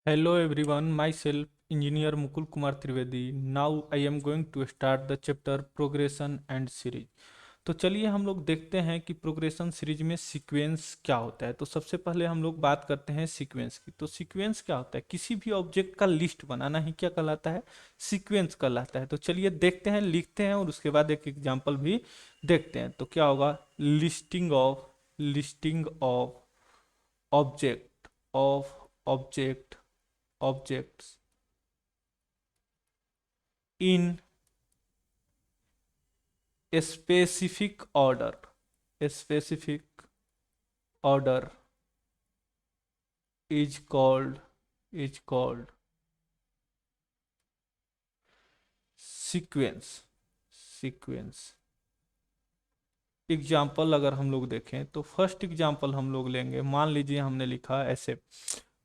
Hello everyone, myself Engineer Mukul Kumar Trivedi. Now I am going to start the chapter Progression and Series. तो चलिए हम लोग देखते हैं कि प्रोग्रेशन सीरीज में सीक्वेंस क्या होता है। तो सबसे पहले हम लोग बात करते हैं सीक्वेंस की। तो सीक्वेंस क्या होता है? किसी भी ऑब्जेक्ट का लिस्ट बनाना ही क्या कहलाता है? सीक्वेंस कहलाता है। तो चलिए देखते हैं, लिखते हैं और उसके बाद एक एग्जांपल भी देखते हैं। तो क्या होगा? Listing of object of object objects in a specific order is called sequence. Example अगर हम लोग देखें तो फर्स्ट एग्जाम्पल हम लोग लेंगे। मान लीजिए हमने लिखा ऐसे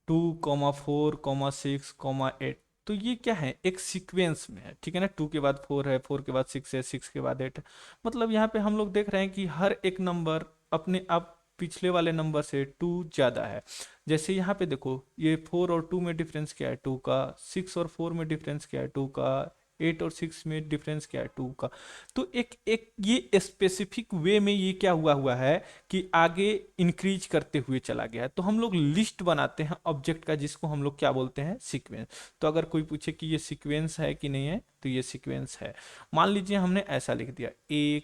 2,4,6,8। तो ये क्या है? एक सीक्वेंस में है, ठीक है ना। 2 के बाद 4 है, 4 के बाद 6 है, 6 के बाद 8 है। मतलब यहाँ पे हम लोग देख रहे हैं कि हर एक नंबर अपने आप पिछले वाले नंबर से 2 ज़्यादा है। जैसे यहाँ पे देखो, ये 4 और 2 में डिफरेंस क्या है? 2 का। 6 और 4 में डिफरेंस क्या है? 2 का। 8 और 6 में डिफरेंस क्या है? 2 का। तो एक एक ये स्पेसिफिक वे में ये क्या हुआ हुआ है कि आगे इंक्रीज करते हुए चला गया है। तो हम लोग लिस्ट बनाते हैं ऑब्जेक्ट का, जिसको हम लोग क्या बोलते हैं? सीक्वेंस। तो अगर कोई पूछे कि ये सीक्वेंस है कि नहीं है, तो ये सीक्वेंस है। मान लीजिए हमने ऐसा लिख दिया A,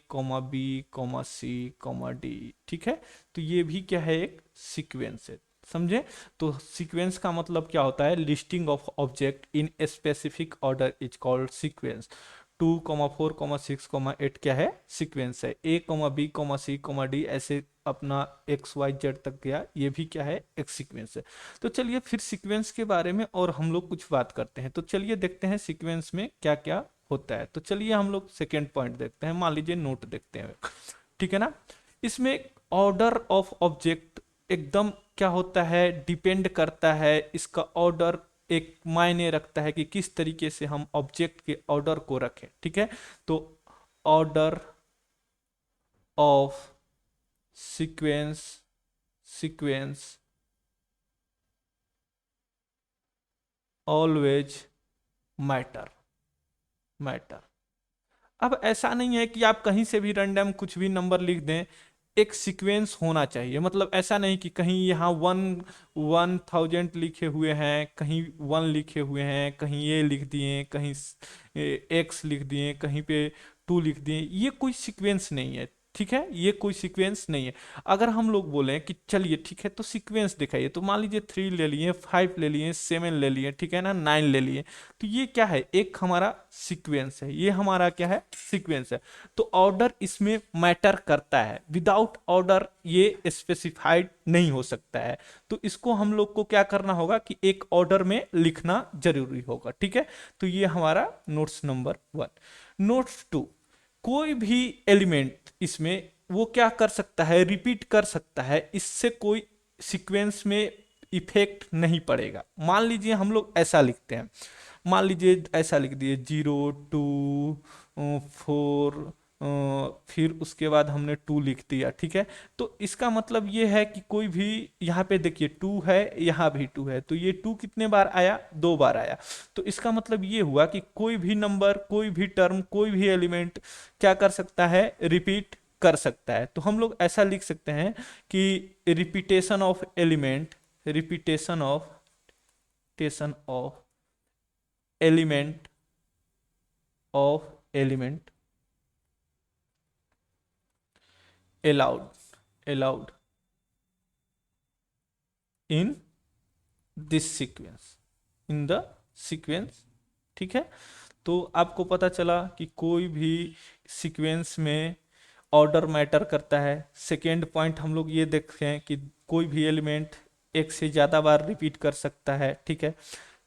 B, C, D, ठीक है। तो ये भी क्या है? एक सीक्वेंस है। समझे? तो सीक्वेंस का मतलब क्या होता है? Listing of object in specific order is called sequence. 2,4,6,8 क्या है? सीक्वेंस है। A, B, C, D ऐसे अपना XYZ तक गया, ये भी क्या है? एक सीक्वेंस है। तो चलिए फिर सीक्वेंस के बारे में और हम लोग कुछ बात करते हैं। तो चलिए देखते हैं सीक्वेंस में क्या क्या होता है। तो चलिए हम लोग सेकेंड पॉइंट देखते हैं। मान लीजिए नोट देखते हैं, ठीक है ना। इसमें ऑर्डर ऑफ ऑब्जेक्ट एकदम क्या होता है? डिपेंड करता है। इसका ऑर्डर एक मायने रखता है कि किस तरीके से हम ऑब्जेक्ट के ऑर्डर को रखें, ठीक है। तो order of sequence sequence always matter matter. अब ऐसा नहीं है कि आप कहीं से भी रैंडम कुछ भी नंबर लिख दें। एक सीक्वेंस होना चाहिए। मतलब ऐसा नहीं कि कहीं यहाँ 1,000 लिखे हुए हैं, कहीं 1 लिखे हुए हैं, कहीं ये लिख दिए, कहीं एक्स लिख दिए, कहीं पे 2 लिख दिए। ये कोई सीक्वेंस नहीं है, ठीक है। ये कोई सीक्वेंस नहीं है। अगर हम लोग बोलें कि चलिए ठीक है, तो सीक्वेंस दिखाइए, तो मान लीजिए 3 ले लिए, 5 ले लिए, 7 ले लिए, ठीक है ना, 9 ले लिए। तो ये क्या है? एक हमारा सीक्वेंस है। ये हमारा क्या है? सीक्वेंस है। तो ऑर्डर इसमें मैटर करता है। विदाउट ऑर्डर ये स्पेसिफाइड नहीं हो सकता है। तो इसको हम लोग को क्या करना होगा कि एक ऑर्डर में लिखना जरूरी होगा, ठीक है। तो ये हमारा नोट्स नंबर 1। नोट्स 2, कोई भी एलिमेंट इसमें वो क्या कर सकता है? रिपीट कर सकता है। इससे कोई सीक्वेंस में इफेक्ट नहीं पड़ेगा। मान लीजिए हम लोग ऐसा लिखते हैं। मान लीजिए ऐसा लिख दिए 0, 2, 4, फिर उसके बाद हमने 2 लिख दिया, ठीक है। तो इसका मतलब ये है कि कोई भी, यहाँ पे देखिए 2 है, यहाँ भी 2 है, तो ये 2 कितने बार आया? 2 बार आया। तो इसका मतलब ये हुआ कि कोई भी नंबर, कोई भी टर्म, कोई भी एलिमेंट क्या कर सकता है? रिपीट कर सकता है। तो हम लोग ऐसा लिख सकते हैं कि repetition of element repetition of station of element of element allowed in this sequence in the sequence, ठीक है। तो आपको पता चला कि कोई भी सीक्वेंस में ऑर्डर मैटर करता है। सेकेंड पॉइंट हम लोग ये देखते हैं कि कोई भी एलिमेंट एक से ज़्यादा बार रिपीट कर सकता है, ठीक है।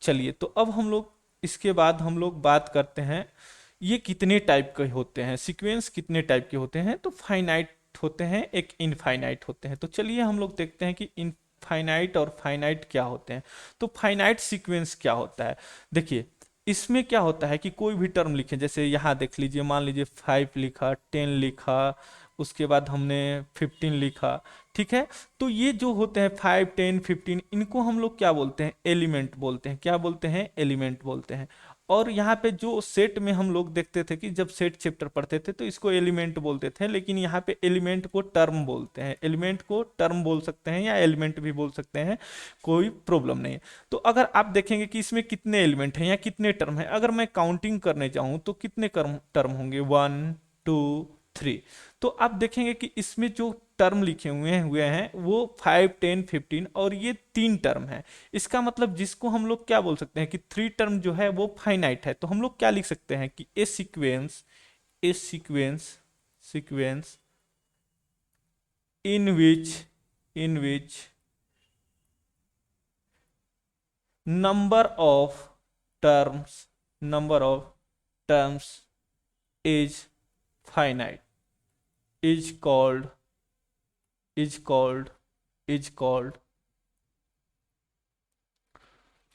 चलिए, तो अब हम लोग इसके बाद हम लोग बात करते हैं ये कितने टाइप के होते हैं। सीक्वेंस कितने टाइप के होते हैं? तो फाइनाइट होते हैं, एक इनफाइनाइट होते हैं। तो चलिए हम लोग देखते हैं कि इनफाइनाइट और फाइनाइट क्या होते हैं। तो फाइनाइट सीक्वेंस क्या होता है? देखिए, इसमें क्या होता है कि कोई भी टर्म लिखें, जैसे यहाँ देख लीजिए, मान लीजिए 5 लिखा, 10 लिखा, उसके बाद हमने 15 लिखा, ठीक है। तो ये जो होते हैं 5, 10, 15, इनको हम लोग क्या बोलते हैं, एलिमेंट बोलते हैं। क्या बोलते हैं, एलिमेंट बोलते हैं। और यहाँ पे जो सेट में हम लोग देखते थे कि जब सेट चैप्टर पढ़ते थे तो इसको एलिमेंट बोलते थे, लेकिन यहाँ पे एलिमेंट को टर्म बोलते हैं। एलिमेंट को टर्म बोल सकते हैं या एलिमेंट भी बोल सकते हैं, कोई प्रॉब्लम नहीं है। तो अगर आप देखेंगे कि इसमें कितने एलिमेंट हैं या कितने टर्म हैं, अगर मैं काउंटिंग करने जाऊं तो कितने टर्म होंगे, 1, 2, 3। तो आप देखेंगे कि इसमें जो टर्म लिखे हुए हैं वो 5, 10, 15 और ये 3 टर्म है। इसका मतलब जिसको हम लोग क्या बोल सकते हैं कि 3 टर्म जो है वो फाइनाइट है। तो हम लोग क्या लिख सकते हैं कि a sequence in which number of terms is finite is called is called is called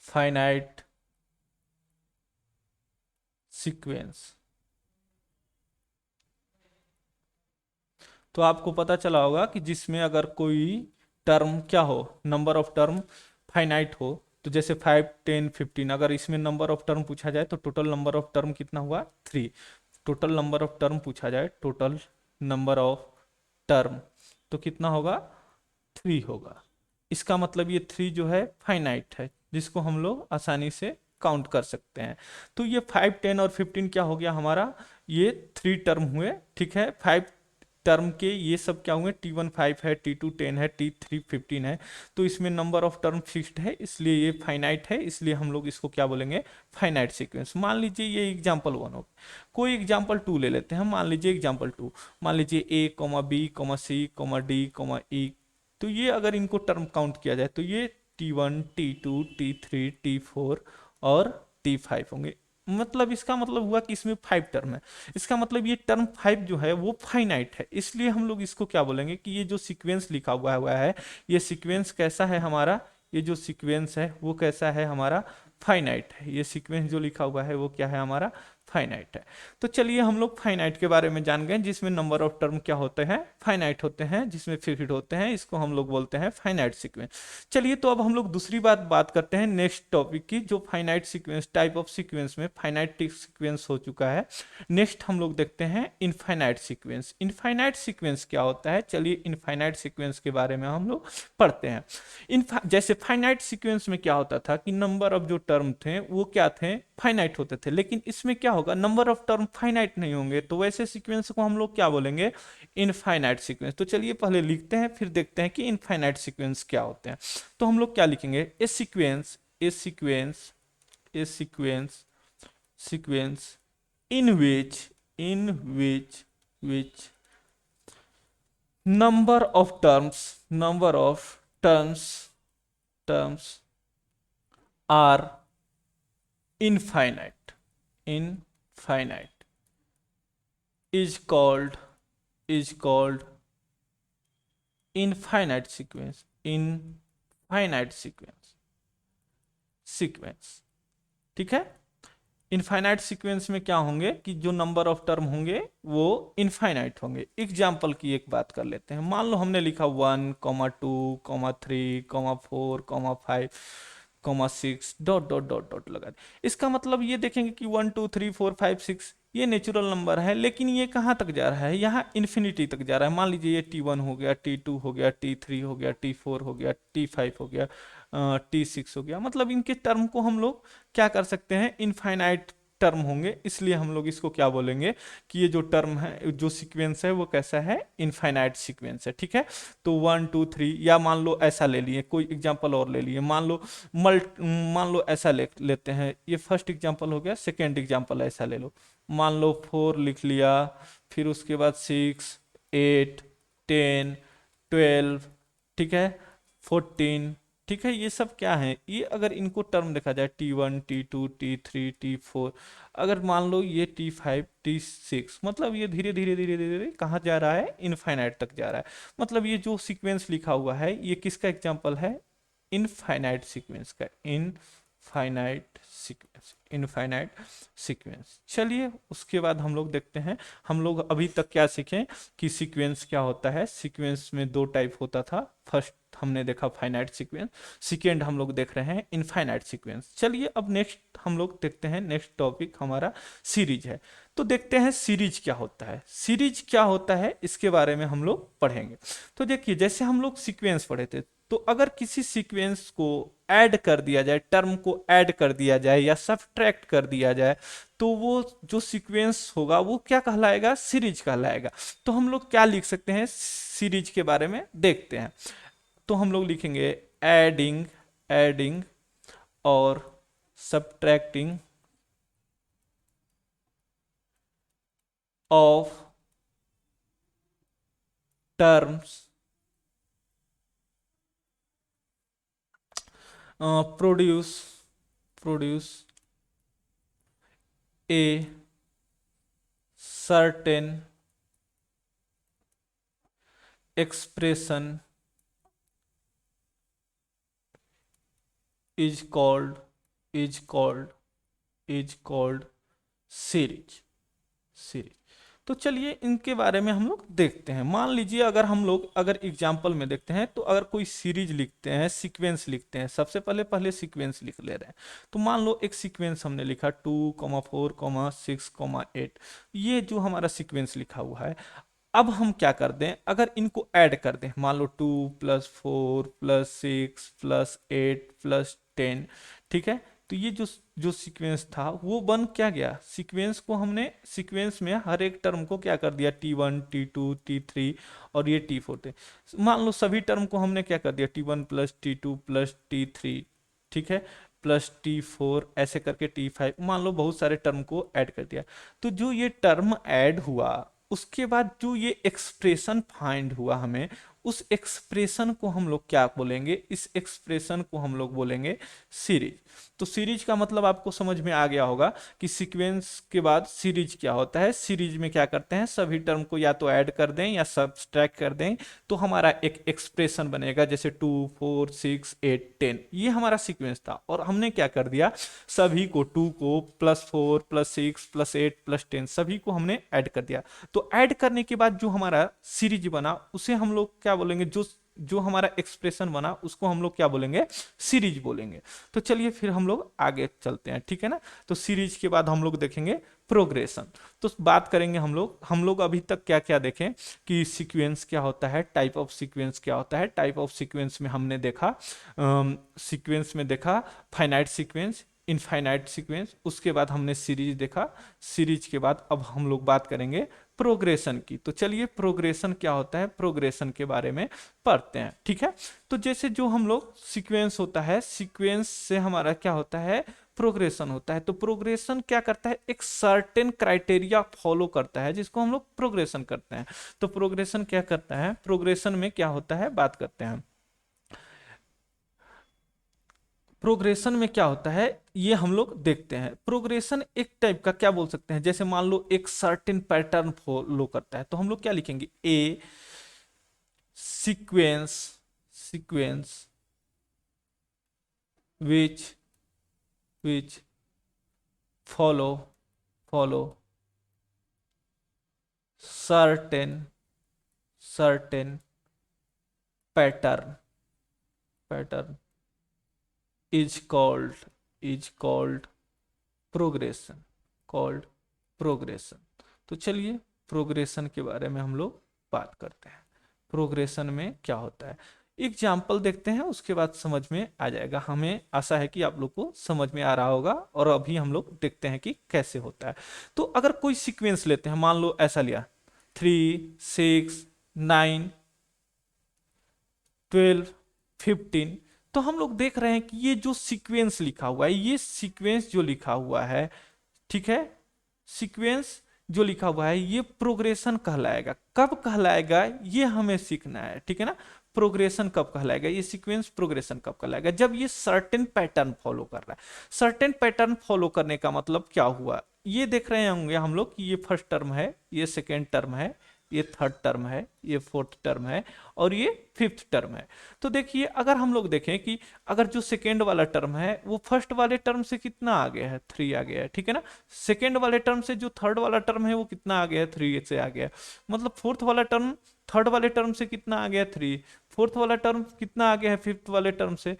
finite sequence। तो आपको पता चला होगा कि जिसमें अगर कोई टर्म क्या हो, नंबर ऑफ टर्म फाइनाइट हो, तो जैसे 5, 10, 15, अगर इसमें नंबर ऑफ टर्म पूछा जाए तो टोटल नंबर ऑफ टर्म कितना हुआ, 3। टोटल नंबर ऑफ टर्म पूछा जाए, टोटल नंबर ऑफ टर्म तो कितना होगा, 3 होगा। इसका मतलब ये 3 जो है फाइनाइट है, जिसको हम लोग आसानी से काउंट कर सकते हैं। तो ये 5, 10 और 15 क्या हो गया हमारा, ये 3 टर्म हुए, ठीक है। 5 टर्म के ये सब क्या हुए, T1 5 है, T2 10 है, T3 15 है। तो इसमें नंबर ऑफ टर्म फिक्स्ड है, इसलिए ये फाइनाइट है, इसलिए हम लोग इसको क्या बोलेंगे, फाइनाइट सीक्वेंस। मान लीजिए ये एग्जाम्पल 1 हो, कोई एग्जाम्पल 2 ले लेते हैं। मान लीजिए एग्जाम्पल 2, मान लीजिए A, B, C, D, E। तो ये अगर इनको टर्म काउंट किया जाए तो ये T1, T2, T3, T4 और T5 होंगे। मतलब इसका मतलब हुआ कि इसमें 5 टर्म है। इसका मतलब ये टर्म 5 जो है वो फाइनाइट है, इसलिए हम लोग इसको क्या बोलेंगे कि ये जो सीक्वेंस लिखा हुआ है, ये सीक्वेंस कैसा है हमारा, ये जो सीक्वेंस है वो कैसा है हमारा, फाइनाइट है। ये सीक्वेंस जो लिखा हुआ है वो क्या है हमारा, फाइनाइट है। तो चलिए हम लोग फाइनाइट के बारे में जान गए, जिसमें नंबर ऑफ टर्म क्या होते हैं, फाइनाइट होते हैं, जिसमें फिक्स्ड होते हैं, इसको हम लोग बोलते हैं फाइनाइट सीक्वेंस। चलिए तो अब हम लोग दूसरी बात करते हैं नेक्स्ट टॉपिक की, जो finite sequence, type of sequence में फाइनाइट सीक्वेंस हो चुका है। नेक्स्ट हम लोग देखते हैं इनफाइनाइट सीक्वेंस। इनफाइनाइट सीक्वेंस क्या होता है, चलिए इनफाइनाइट सीक्वेंस के बारे में हम लोग पढ़ते हैं। जैसे फाइनाइट सीक्वेंस में क्या होता था कि नंबर ऑफ जो टर्म थे वो क्या थे, फाइनाइट होते थे। लेकिन इसमें क्या होगा, नंबर ऑफ टर्म फाइनाइट नहीं होंगे, तो वैसे सीक्वेंस को हम लोग क्या बोलेंगे, इनफाइनाइट सीक्वेंस। तो चलिए पहले लिखते हैं, फिर देखते हैं कि इनफाइनाइट सीक्वेंस क्या होते हैं। तो हम लोग क्या लिखेंगे, a sequence in which number of terms are infinite is called infinite sequence। ठीक है। इनफाइनाइट सीक्वेंस में क्या होंगे कि जो नंबर ऑफ टर्म होंगे वो इनफाइनाइट होंगे। एग्जाम्पल की एक बात कर लेते हैं। मान लो हमने लिखा 1, 2, 3, 4, 5, 6 डॉट डॉट डॉट डॉट लगा दिया। इसका मतलब ये देखेंगे कि 1, 2, 3, 4, 5, 6 ये नेचुरल नंबर है, लेकिन ये कहाँ तक जा रहा है, यहाँ इन्फिनिटी तक जा रहा है। मान लीजिए ये T1 हो गया, T2 हो गया, T3 हो गया, T4 हो गया, T5 हो गया, T6 हो गया। मतलब इनके टर्म को हम लोग क्या कर सकते हैं, इनफाइनाइट टर्म होंगे, इसलिए हम लोग इसको क्या बोलेंगे कि ये जो टर्म है, जो सीक्वेंस है वो कैसा है, इनफाइनाइट सीक्वेंस है। ठीक है। तो 1, 2, 3, या मान लो ऐसा ले लिए, कोई एग्जांपल और ले लिए, मान लो ऐसा लेते हैं। ये फर्स्ट एग्जांपल हो गया, सेकेंड एग्जांपल ऐसा ले लो। मान लो 4 लिख लिया, फिर उसके बाद 6, 8, 10, 12, ठीक है, 14, ठीक है। ये सब क्या है, ये अगर इनको टर्म देखा जाए, T1, T2, T3, T4, अगर मान लो ये T5, T6, मतलब ये धीरे धीरे धीरे धीरे कहाँ जा रहा है, इनफाइनाइट तक जा रहा है। मतलब ये जो सीक्वेंस लिखा हुआ है ये किसका एग्जाम्पल है, इनफाइनाइट सीक्वेंस का, फाइनाइट सीक्वेंस, इनफाइनाइट सीक्वेंस। चलिए उसके बाद हम लोग देखते हैं, हम लोग अभी तक क्या सीखें कि सीक्वेंस क्या होता है। सीक्वेंस में दो टाइप होता था, फर्स्ट हमने देखा फाइनाइट सीक्वेंस, सेकेंड हम लोग देख रहे हैं इनफाइनाइट सीक्वेंस। चलिए अब नेक्स्ट हम लोग देखते हैं, नेक्स्ट टॉपिक हमारा सीरीज है। तो देखते हैं सीरीज क्या होता है, सीरीज क्या होता है इसके बारे में हम लोग पढ़ेंगे। तो देखिए जैसे हम लोग सीक्वेंस पढ़े थे, तो अगर किसी सीक्वेंस को ऐड कर दिया जाए, टर्म को ऐड कर दिया जाए या सब्ट्रैक्ट कर दिया जाए, तो वो जो सीक्वेंस होगा वो क्या कहलाएगा, सीरीज कहलाएगा। तो हम लोग क्या लिख सकते हैं सीरीज के बारे में देखते हैं। तो हम लोग लिखेंगे एडिंग, एडिंग और subtracting of terms produce, produce a certain expression is called, is called, is called series, series. तो चलिए इनके बारे में हम लोग देखते हैं। मान लीजिए अगर हम लोग अगर एग्जाम्पल में देखते हैं, तो अगर कोई सीरीज लिखते हैं, सीक्वेंस लिखते हैं, सबसे पहले पहले सीक्वेंस लिख ले रहे हैं। तो मान लो एक सीक्वेंस हमने लिखा 2,4,6,8, ये जो हमारा सीक्वेंस लिखा हुआ है। अब हम क्या कर दें, अगर इनको ऐड कर दें, मान लो 2+4+6+8+10, ठीक है। तो ये जो जो सीक्वेंस था वो बन क्या गया, सीक्वेंस को हमने सीक्वेंस में हर एक टर्म को क्या कर दिया, T1 T2 T3 और ये T4 थे। मान लो सभी टर्म को हमने क्या कर दिया, T1+T2+T3, ठीक है, प्लस T4 ऐसे करके T5, मान लो बहुत सारे टर्म को ऐड कर दिया। तो जो ये टर्म ऐड हुआ, उसके बाद जो ये एक्सप्रेशन फाइंड हुआ हमें, उस एक्सप्रेशन को हम लोग क्या बोलेंगे, इस एक्सप्रेशन को हम लोग बोलेंगे सीरीज। तो सीरीज का मतलब आपको समझ में आ गया होगा कि सीक्वेंस के बाद सीरीज क्या होता है। सीरीज में क्या करते हैं, सभी टर्म को या तो ऐड कर दें या सब्सट्रैक्ट कर दें, तो हमारा एक एक्सप्रेशन बनेगा, जैसे 2, 4, 6, 8, 10, ये हमारा सीक्वेंस था। और हमने क्या कर दिया, सभी को 2 को +4+6+8+10 सभी को हमने ऐड कर दिया। तो ऐड करने के बाद जो हमारा सीरीज बना उसे हम लोग क्या बोलेंगे, जो जो हमारा एक्सप्रेशन बना उसको हम लोग क्या बोलेंगे, सीरीज बोलेंगे। तो चलिए फिर हम लोग आगे चलते हैं, ठीक है ना। तो सीरीज के बाद हम लोग देखेंगे प्रोग्रेशन। तो बात करेंगे हम लोग अभी तक क्या क्या देखें कि सीक्वेंस क्या होता है, टाइप ऑफ सीक्वेंस क्या होता है। टाइप ऑफ सीक्वेंस में हमने देखा, सीक्वेंस में देखा फाइनाइट सीक्वेंस, इनफाइनाइट सीक्वेंस, उसके बाद हमने सीरीज देखा। सीरीज के बाद अब हम लोग बात करेंगे प्रोग्रेशन की। तो चलिए प्रोग्रेशन क्या होता है, प्रोग्रेशन के बारे में पढ़ते हैं, ठीक है। तो जैसे जो हम लोग सीक्वेंस होता है, सीक्वेंस से हमारा क्या होता है, प्रोग्रेशन होता है। तो प्रोग्रेशन क्या करता है, एक सर्टेन क्राइटेरिया फॉलो करता है, जिसको हम लोग प्रोग्रेशन करते हैं। तो प्रोग्रेशन क्या करता है, प्रोग्रेशन में क्या होता है बात करते हैं। प्रोग्रेशन में क्या होता है ये हम लोग देखते हैं। प्रोग्रेशन एक टाइप का क्या बोल सकते हैं, जैसे मान लो एक सर्टेन पैटर्न फॉलो करता है, तो हम लोग क्या लिखेंगे, a sequence, sequence which which follow, follow certain, certain pattern, pattern is called, is called progression, called progression. तो चलिए प्रोग्रेशन के बारे में हम लोग बात करते हैं। प्रोग्रेशन में क्या होता है, एग्जाम्पल देखते हैं, उसके बाद समझ में आ जाएगा। हमें आशा है कि आप लोग को समझ में आ रहा होगा। और अभी हम लोग देखते हैं कि कैसे होता है। तो अगर कोई सीक्वेंस लेते हैं, मान लो ऐसा लिया 3, 6, 9, 12, 15, तो हम लोग देख रहे हैं कि ये जो सीक्वेंस लिखा हुआ है, ये सीक्वेंस जो लिखा हुआ है, ठीक है, सीक्वेंस जो लिखा हुआ है ये प्रोग्रेशन कहलाएगा। कब कहलाएगा ये हमें सीखना है, ठीक है ना। प्रोग्रेशन कब कहलाएगा, ये सीक्वेंस प्रोग्रेशन कब कहलाएगा, जब ये सर्टेन पैटर्न फॉलो कर रहा है। सर्टेन पैटर्न फॉलो करने का मतलब क्या हुआ, ये देख रहे होंगे हम लोग कि ये फर्स्ट टर्म है, ये सेकेंड टर्म है, ये थर्ड टर्म है, ये फोर्थ टर्म है, और ये फिफ्थ टर्म है। तो देखिए अगर हम लोग देखें कि अगर जो सेकेंड वाला टर्म है वो फर्स्ट वाले टर्म से कितना आगे है, 3 आ गया है, ठीक है ना। सेकेंड वाले टर्म से जो थर्ड वाला टर्म है वो कितना आ गया है, 3 से आ गया है। मतलब फोर्थ वाला टर्म थर्ड वाले टर्म से कितना आ गया है, 3। फोर्थ वाला टर्म कितना आ गया है फिफ्थ वाले टर्म से,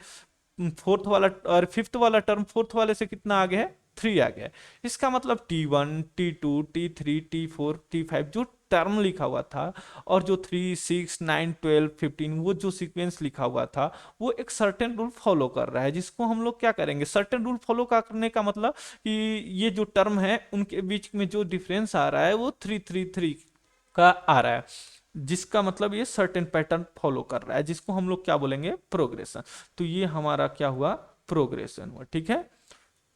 फोर्थ वाला और फिफ्थ वाला टर्म फोर्थ वाले से कितना आ गया है, 3 आ गया है। इसका मतलब T1 T2 T3 T4 T5 जो टर्म लिखा हुआ था, और जो 3 6 9 12 15 वो जो सीक्वेंस लिखा हुआ था, वो एक सर्टेन रूल फॉलो कर रहा है, जिसको हम लोग क्या करेंगे, सर्टेन रूल फॉलो करने का मतलब कि ये जो टर्म है उनके बीच में जो डिफरेंस आ रहा है वो 3 3 3 का आ रहा है, जिसका मतलब ये सर्टेन पैटर्न फॉलो कर रहा है, जिसको हम लोग क्या बोलेंगे, प्रोग्रेशन। तो ये हमारा क्या हुआ, प्रोग्रेशन हुआ। ठीक है,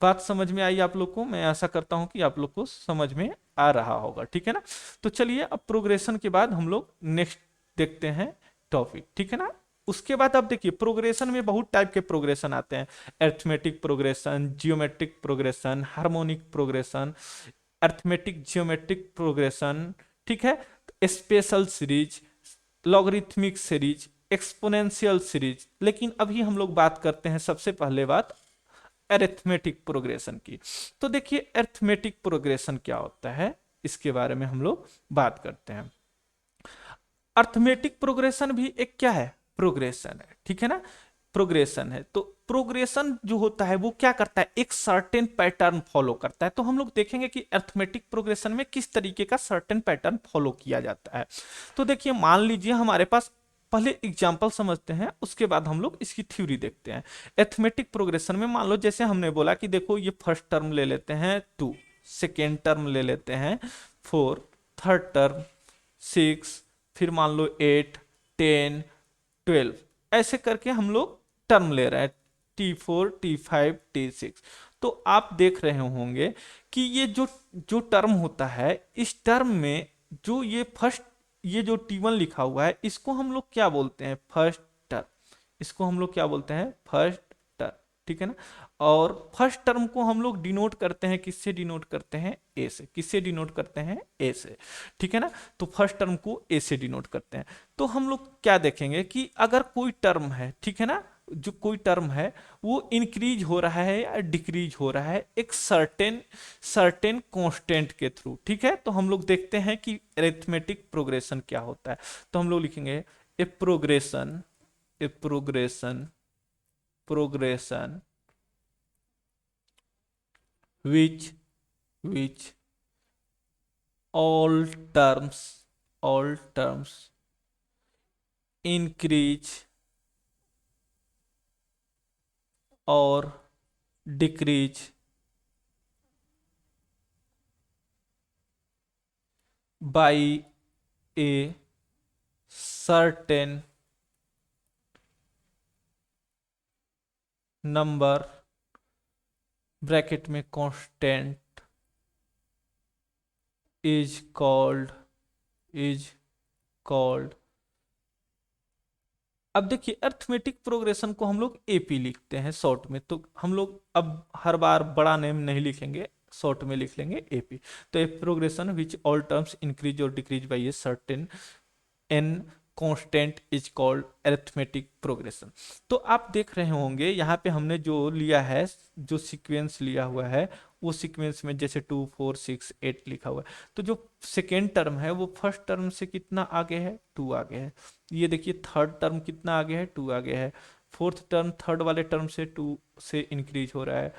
बात समझ में आई आप लोग को, मैं आशा करता हूं कि आप लोग को समझ में आ रहा होगा। ठीक है ना। तो चलिए अब प्रोग्रेशन के बाद हम लोग नेक्स्ट देखते हैं टॉपिक। ठीक है ना। उसके बाद आप देखिए प्रोग्रेशन में बहुत टाइप के प्रोग्रेशन आते हैं, arithmetic progression, geometric progression, harmonic progression, arithmetic geometric progression, ठीक है, special series, logarithmic series, exponential series. लेकिन अभी हम लोग बात करते हैं सबसे पहले बात अरिथमेटिक प्रोग्रेशन की। तो देखिए अरिथमेटिक प्रोग्रेशन क्या होता है, इसके बारे में हम लोग बात करते हैं। अरिथमेटिक प्रोग्रेशन भी एक क्या है, प्रोग्रेशन है। ठीक है ना, प्रोग्रेशन है। तो प्रोग्रेशन जो होता है वो क्या करता है, एक सर्टेन पैटर्न फॉलो करता है। तो हम लोग देखेंगे कि अरिथमेटिक प्रोग्रेशन में किस तरीके का सर्टेन पैटर्न फॉलो किया जाता है। तो देखिए मान लीजिए हमारे पास, पहले एग्जाम्पल समझते हैं उसके बाद हम लोग इसकी थ्योरी देखते हैं। अरिथमेटिक प्रोग्रेशन में मान लो जैसे हमने बोला कि देखो ये फर्स्ट टर्म ले लेते हैं 2, सेकेंड टर्म ले लेते हैं 4, थर्ड टर्म 6, फिर मान लो 8 10 12, ऐसे करके हम लोग टर्म ले रहे हैं, T4 T5 T6। तो आप देख रहे होंगे कि ये जो जो टर्म होता है, इस टर्म में जो ये फर्स्ट, ये जो T1 लिखा हुआ है इसको हम लोग क्या बोलते हैं, फर्स्ट टर्म। इसको हम लोग क्या बोलते हैं, फर्स्ट टर्म। ठीक है ना। और फर्स्ट टर्म को हम लोग डिनोट करते हैं, किससे डिनोट करते हैं, ए से। किससे डिनोट करते हैं, ए से। ठीक है ना। तो फर्स्ट टर्म को ए से डिनोट करते हैं। तो हम लोग क्या देखेंगे कि अगर कोई टर्म है, ठीक है ना, जो कोई टर्म है वो इंक्रीज हो रहा है या डिक्रीज हो रहा है एक सर्टेन सर्टेन कांस्टेंट के थ्रू। ठीक है। तो हम लोग देखते हैं कि अरिथमेटिक प्रोग्रेशन क्या होता है। तो हम लोग लिखेंगे a progression, a progression, progression which all terms increase or decrease by a certain number, bracket में कांस्टेंट, इज कॉल्ड। अब देखिए अरिथमेटिक प्रोग्रेशन को हम लोग एपी लिखते हैं शॉर्ट में। तो हम लोग अब हर बार बड़ा नेम नहीं लिखेंगे, शॉर्ट में लिख लेंगे एपी। तो a progression which all terms increase और decrease by a certain an constant is called arithmetic progression. तो आप देख रहे होंगे यहाँ पे हमने जो लिया है, जो सीक्वेंस लिया हुआ है, वो सीक्वेंस में जैसे 2 4 6 8 लिखा हुआ है। तो जो सेकेंड टर्म है वो फर्स्ट टर्म से कितना आगे है, 2 आगे है। ये देखिए थर्ड टर्म कितना आगे है, 2 आगे है। फोर्थ टर्म थर्ड वाले टर्म से 2 से इंक्रीज हो रहा है।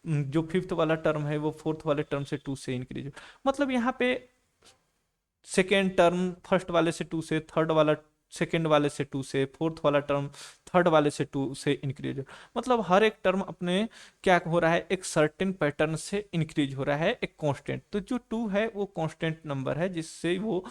जो फिफ्थ वाला टर्म है वो फोर्थ वाले टर्म से 2 से इंक्रीज हो, मतलब यहाँ पे सेकेंड टर्म फर्स्ट वाले से 2 से, थर्ड वाला सेकेंड वाले से 2 से, फोर्थ वाला टर्म थर्ड वाले से 2 से इंक्रीज हो। मतलब हर एक टर्म अपने क्या हो रहा है, एक सर्टेन पैटर्न से इंक्रीज हो रहा है, एक कांस्टेंट। तो जो 2 है वो कांस्टेंट नंबर है जिससे वो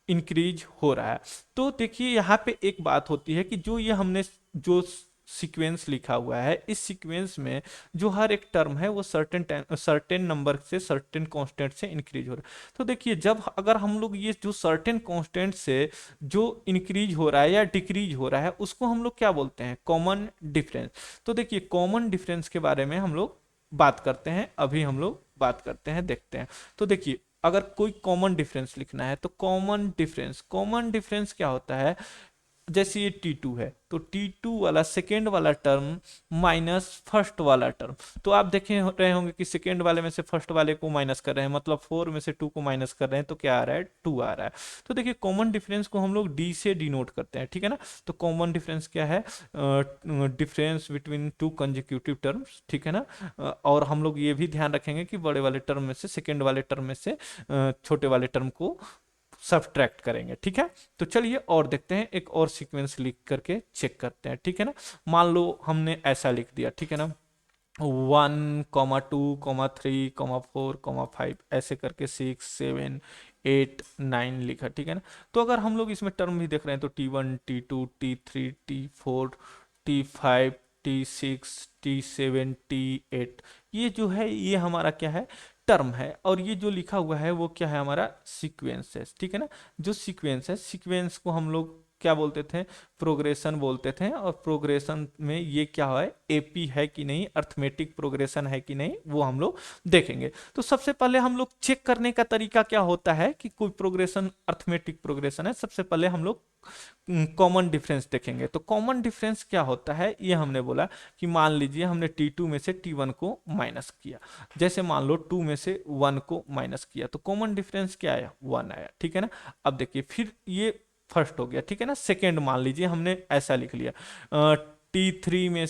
इंक्रीज हो रहा है। तो देखिए यहाँ पे एक बात होती है कि जो ये हमने जो सीक्वेंस लिखा हुआ है, इस सीक्वेंस में जो हर एक टर्म है वो सर्टेन नंबर से, सर्टेन कांस्टेंट से इंक्रीज हो रहा है। तो देखिए जब अगर हम लोग ये जो सर्टेन कांस्टेंट से जो इंक्रीज हो रहा है या डिक्रीज हो रहा है उसको हम लोग क्या बोलते हैं, कॉमन डिफरेंस। तो देखिए कॉमन डिफरेंस के बारे में हम लोग बात करते हैं, अभी हम लोग बात करते हैं, देखते हैं। तो देखिए अगर कोई कॉमन डिफरेंस लिखना है तो कॉमन डिफरेंस क्या होता है, जैसे ये T2 है तो T2 वाला सेकेंड वाला टर्म माइनस फर्स्ट वाला टर्म। तो आप देखे रहे होंगे कि सेकेंड वाले में से फर्स्ट वाले को माइनस कर रहे हैं, मतलब 4 में से 2 को माइनस कर रहे हैं, तो क्या आ रहा है, 2 आ रहा है। तो देखिए कॉमन डिफरेंस को हम लोग D से डिनोट करते हैं, ठीक है ना। तो कॉमन डिफरेंस क्या है, difference between two consecutive terms, ठीक है ना। और हम लोग ये भी ध्यान रखेंगे कि बड़े वाले टर्म में से सेकेंड वाले टर्म में से छोटे वाले टर्म को सब्ट्रैक्ट करेंगे, ठीक है। तो चलिए और देखते हैं, एक और सीक्वेंस लिख करके चेक करते हैं, ठीक है ना। मान लो हमने ऐसा लिख दिया, ठीक है ना, 1,2,3,4,5 ऐसे करके 6,7,8,9 लिखा, ठीक है ना। तो अगर हम लोग इसमें टर्म भी देख रहे हैं तो T1, T2, T3, T4, T5, T6, T7, T8, ये जो है ये हमारा क्या है, टर्म है। और ये जो लिखा हुआ है वो क्या है, हमारा सीक्वेंस है, ठीक है ना। जो सीक्वेंस है, सीक्वेंस को हम लोग क्या बोलते थे, प्रोग्रेशन बोलते थे। और प्रोग्रेशन में ये क्या है, एपी है कि नहीं, अर्थमेटिक प्रोग्रेशन है कि नहीं, वो हम लोग देखेंगे। तो सबसे पहले हम लोग चेक करने का तरीका क्या होता है कि कोई प्रोग्रेशन अर्थमेटिक प्रोग्रेशन है, सबसे पहले हम लोग कॉमन डिफरेंस देखेंगे। तो कॉमन डिफरेंस क्या होता है, ये हमने बोला कि मान लीजिए हमने T2 में से T1 को माइनस किया, जैसे मान लो 2 में से 1 को माइनस किया, तो कॉमन डिफरेंस क्या आया, 1 आया, ठीक है ना। अब देखिए फिर ये फर्स्ट हो गया, ठीक है ना। सेकेंड मान लीजिए हमने ऐसा लिख लिया, टी थ्री में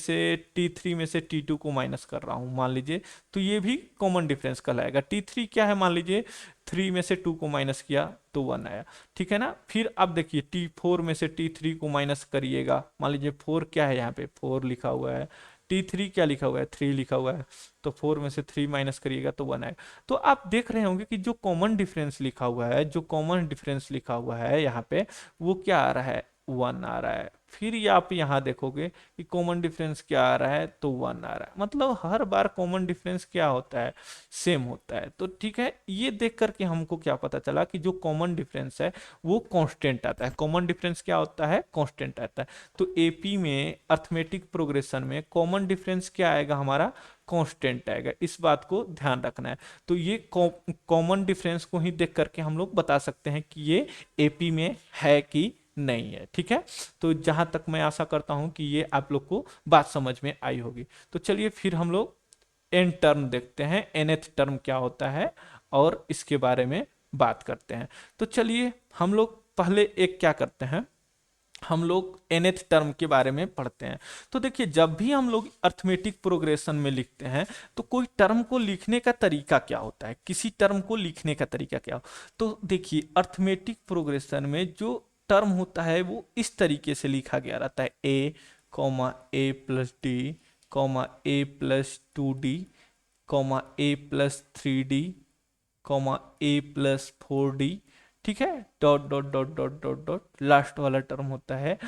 से T2 को माइनस कर रहा हूं मान लीजिए, तो ये भी कॉमन डिफरेंस कहलाएगा। T3 क्या है, मान लीजिए 3 में से 2 को माइनस किया तो 1 आया, ठीक है ना। फिर अब देखिए T4 में से T3 को माइनस करिएगा, मान लीजिए 4 क्या है, यहाँ पे 4 लिखा हुआ है, T3 क्या लिखा हुआ है, 3 लिखा हुआ है, तो 4 में से 3 माइनस करिएगा तो 1 आएगा। तो आप देख रहे होंगे कि जो कॉमन डिफरेंस लिखा हुआ है, जो कॉमन डिफरेंस लिखा हुआ है यहाँ पे, वो क्या आ रहा है, 1 आ रहा है। फिर ये आप यहाँ देखोगे कि कॉमन डिफरेंस क्या आ रहा है, तो 1 आ रहा है। मतलब हर बार कॉमन डिफरेंस क्या होता है, सेम होता है। तो ठीक है, ये देख करके हमको क्या पता चला कि जो कॉमन डिफरेंस है वो कांस्टेंट आता है। कॉमन डिफरेंस क्या होता है, कांस्टेंट आता है। तो एपी में अर्थमेटिक प्रोग्रेशन में कॉमन डिफरेंस क्या आएगा, हमारा कांस्टेंट आएगा। इस बात को ध्यान रखना है। तो ये कॉमन डिफरेंस को ही देख करके हम लोग बता सकते हैं कि ये एपी में है कि नहीं है, ठीक है। तो जहां तक मैं आशा करता हूं कि ये आप लोग को बात समझ में आई होगी। तो चलिए फिर हम लोग एन टर्म देखते हैं, nth टर्म क्या होता है और इसके बारे में बात करते हैं। तो चलिए हम लोग पहले एक क्या करते हैं, हम लोग nth टर्म के बारे में पढ़ते हैं। तो देखिए जब भी हम लोग अर्थमेटिक प्रोग्रेशन में लिखते हैं तो कोई टर्म को लिखने का तरीका क्या होता है, किसी टर्म को लिखने का तरीका क्या हो। तो देखिए अर्थमेटिक प्रोग्रेशन में जो टर्म होता है वो इस तरीके से लिखा गया रहता है, a comma a plus d comma a plus 2d comma a plus 3d comma a plus 4d, ठीक है, dot dot dot dot dot dot, last वाला टर्म होता है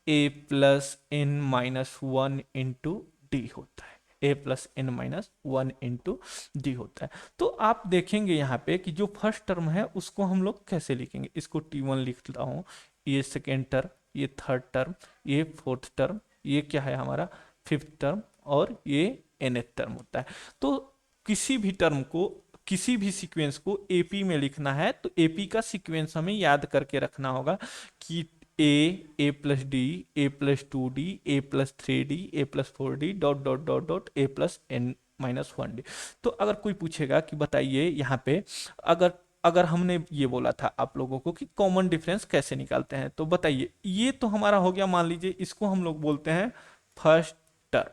a plus n minus 1 into d होता है, a plus n minus 1 into d होता है। तो आप देखेंगे यहाँ पे कि जो फर्स्ट टर्म है उसको हम लोग कैसे लिखेंगे, इसको T1 लिखता हूँ, ये सेकेंड टर्म, ये थर्ड टर्म, ये फोर्थ टर्म, ये क्या है हमारा फिफ्थ टर्म, और ये nth टर्म होता है। तो किसी भी टर्म को, किसी भी सीक्वेंस को एपी में लिखना है तो एपी का सीक्वेंस हमें याद करके रखना होगा कि a plus d, a plus 2d, a plus 3d, a plus 4d, dot dot dot dot, a plus n minus 1d। तो अगर कोई पूछेगा कि बताइए यहाँ पे, अगर अगर हमने ये बोला था आप लोगों को कि कॉमन डिफरेंस कैसे निकालते हैं, तो बताइए, ये तो हमारा हो गया, मान लीजिए इसको हम लोग बोलते हैं फर्स्ट टर्म,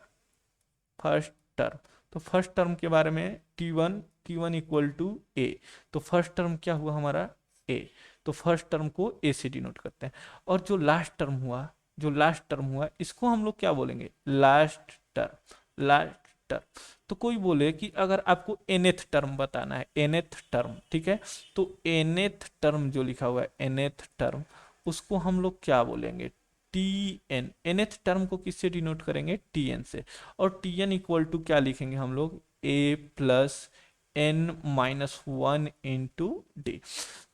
फर्स्ट टर्म। तो फर्स्ट टर्म के बारे में T1 इक्वल टू ए, तो फर्स्ट टर्म क्या हुआ हमारा, ए। तो फर्स्ट टर्म को ए से डिनोट करते हैं। और जो लास्ट टर्म हुआ, जो लास्ट टर्म हुआ, इसको हम लोग क्या बोलेंगे, लास्ट टर्म, लास्ट टर्म। तो कोई बोले कि अगर आपको nth टर्म बताना है, nth टर्म, ठीक है, तो nth टर्म जो लिखा हुआ है nth टर्म, उसको हम लोग क्या बोलेंगे, टी एन। nth टर्म को किससे डिनोट करेंगे, टी एन से। और टी एन इक्वल टू क्या लिखेंगे हम लोग, ए प्लस n-1 इंटू डी।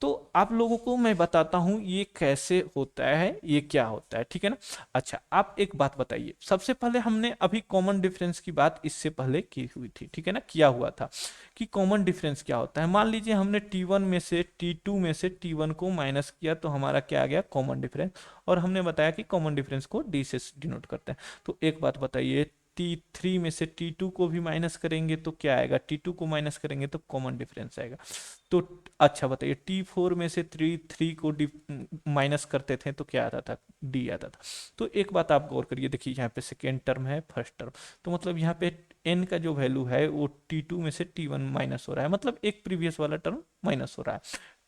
तो आप लोगों को मैं बताता हूं ये कैसे होता है, ये क्या होता है, ठीक है ना। अच्छा, आप एक बात बताइए, सबसे पहले हमने अभी कॉमन डिफरेंस की बात इससे पहले की हुई थी, ठीक है ना, किया हुआ था कि कॉमन डिफरेंस क्या होता है। मान लीजिए हमने T1 में से T2 में से T1 को माइनस किया तो हमारा क्या आ गया, कॉमन डिफरेंस। और हमने बताया कि कॉमन डिफरेंस को डी से डिनोट करते हैं। तो एक बात बताइए, T3 में से T2 को भी माइनस करेंगे तो क्या आएगा, T2 को माइनस करेंगे तो कॉमन डिफरेंस आएगा। तो अच्छा बताइए, T4 में से थ्री को माइनस करते थे तो क्या आता था, डी आता था। तो एक बात आप गौर करिए, देखिए यहाँ पे सेकेंड टर्म है, फर्स्ट टर्म, तो मतलब यहाँ पे n का जो वैल्यू है वो T2 में से T1 माइनस हो रहा है, मतलब एक प्रीवियस वाला टर्म माइनस हो रहा है।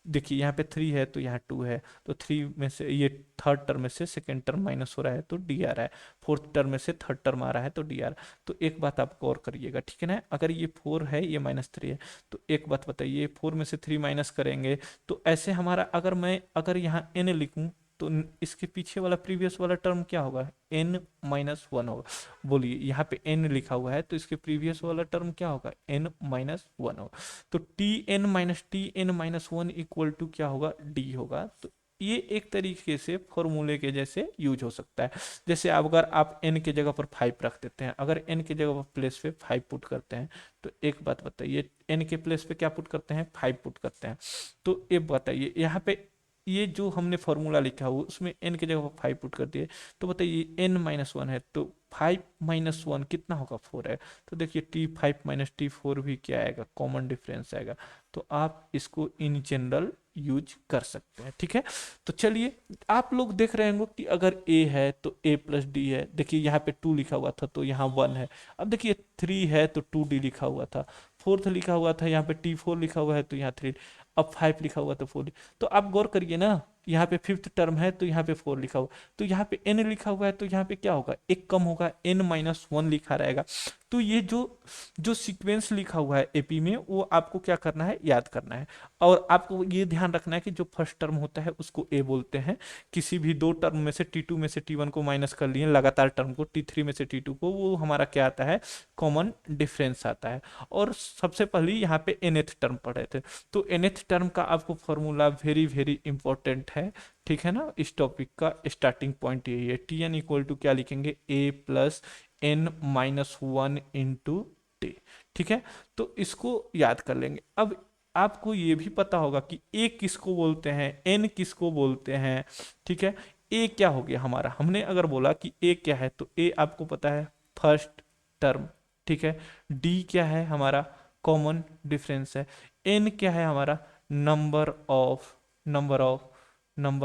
देखिए यहाँ पे 3 है तो यहाँ 2 है, तो 3 में से ये थर्ड टर्म में से सेकेंड टर्म माइनस हो रहा है तो डी आ रहा है, फोर्थ टर्म में से थर्ड टर्म आ रहा है तो डी आ रहा है। तो एक बात आप गौर करिएगा, ठीक है ना, अगर ये 4 है ये -3 है, तो एक बात बताइए 4 में से 3 माइनस करेंगे तो ऐसे हमारा, अगर यहाँ n लिखूं तो इसके पीछे वाला प्रीवियस वाला टर्म क्या होगा, n-1 होगा। बोलिए, यहाँ पे n लिखा हुआ है तो इसके प्रीवियस वाला टर्म क्या होगा, n-1 होगा। तो Tn-1 इक्वल टू क्या होगा, d होगा। तो ये एक तरीके से फॉर्मूले के जैसे यूज हो सकता है। जैसे अगर आप n के जगह पर 5 रख देते हैं, अगर n के जगह पर प्लेस पे 5 पुट करते हैं, तो एक बात बताइए, n के प्लेस पे क्या पुट करते हैं, 5 पुट करते हैं। तो ये बताइए यहाँ पे ये जो हमने फॉर्मूला लिखा हुआ उसमें n की जगह पर 5 पुट कर दिए, तो बताइए n-1 है तो 5-1 कितना होगा, 4 है। तो देखिए T5 - T4 भी क्या आएगा, कॉमन डिफरेंस आएगा। तो आप इसको इन जनरल यूज कर सकते हैं, ठीक है। तो चलिए, आप लोग देख रहे होंगे कि अगर a है तो a प्लस डी है। देखिए यहाँ पे 2 लिखा हुआ था तो यहाँ 1 है। अब देखिए 3 है तो 2d लिखा हुआ था, फोर्थ लिखा हुआ था, यहाँ पे T4 लिखा हुआ है तो यहाँ 3, अब 5 लिखा हुआ तो 4। तो आप गौर करिए ना, यहाँ पे फिफ्थ टर्म है तो यहाँ पे 4 लिखा हुआ, तो यहाँ पे n लिखा हुआ है तो यहाँ पे क्या होगा, एक कम होगा, n-1 लिखा रहेगा। तो ये जो जो सीक्वेंस लिखा हुआ है एपी में, वो आपको क्या करना है, याद करना है। और आपको ये ध्यान रखना है कि जो फर्स्ट टर्म होता है उसको ए बोलते हैं। किसी भी दो टर्म में से T2 में से T1 को माइनस कर लिए लगातार टर्म को, T3 में से T2 को, वो हमारा क्या आता है, कॉमन डिफरेंस आता है। और सबसे पहले यहाँ पे nth टर्म पढ़े थे, तो nth टर्म का आपको फॉर्मूला वेरी वेरी इंपॉर्टेंट है, ठीक है ना। इस टॉपिक का स्टार्टिंग पॉइंट यही है, Tn इक्वल टू क्या लिखेंगे, a plus n-1 into T, ठीक है। तो इसको याद कर लेंगे। अब आपको ये भी पता होगा कि a किसको बोलते हैं, n किसको बोलते हैं, ठीक है। a क्या हो गया हमारा, हमने अगर बोला कि a क्या है तो a आपको पता है फर्स्ट टर्म, ठीक है। d क्या है हमारा, कॉमन डिफरेंस है। n क्या है हमारा, नंबर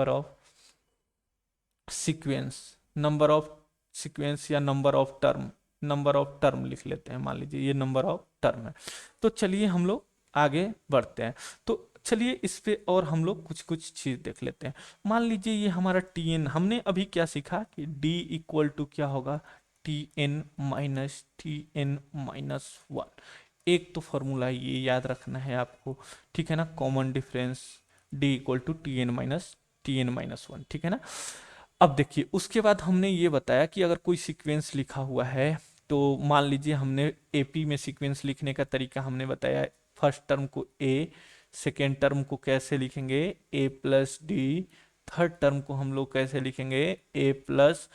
ऑफ सीक्वेंस, या नंबर ऑफ टर्म लिख लेते हैं, मान लीजिए ये नंबर ऑफ टर्म है। तो चलिए हम लोग आगे बढ़ते हैं। तो चलिए इस पे और हम लोग कुछ कुछ चीज देख लेते हैं। मान लीजिए ये हमारा Tn, हमने अभी क्या सीखा कि d इक्वल टू क्या होगा, Tn-1। एक तो फॉर्मूला ये याद रखना है आपको, ठीक है ना, common difference d equal to Tn-1, ठीक है ना। अब देखिए उसके बाद हमने ये बताया कि अगर कोई सीक्वेंस लिखा हुआ है, तो मान लीजिए हमने एपी में सीक्वेंस लिखने का तरीका हमने बताया, फर्स्ट टर्म को a, सेकेंड टर्म को कैसे लिखेंगे, a plus D, third term को हम लोग कैसे लिखेंगे, a plus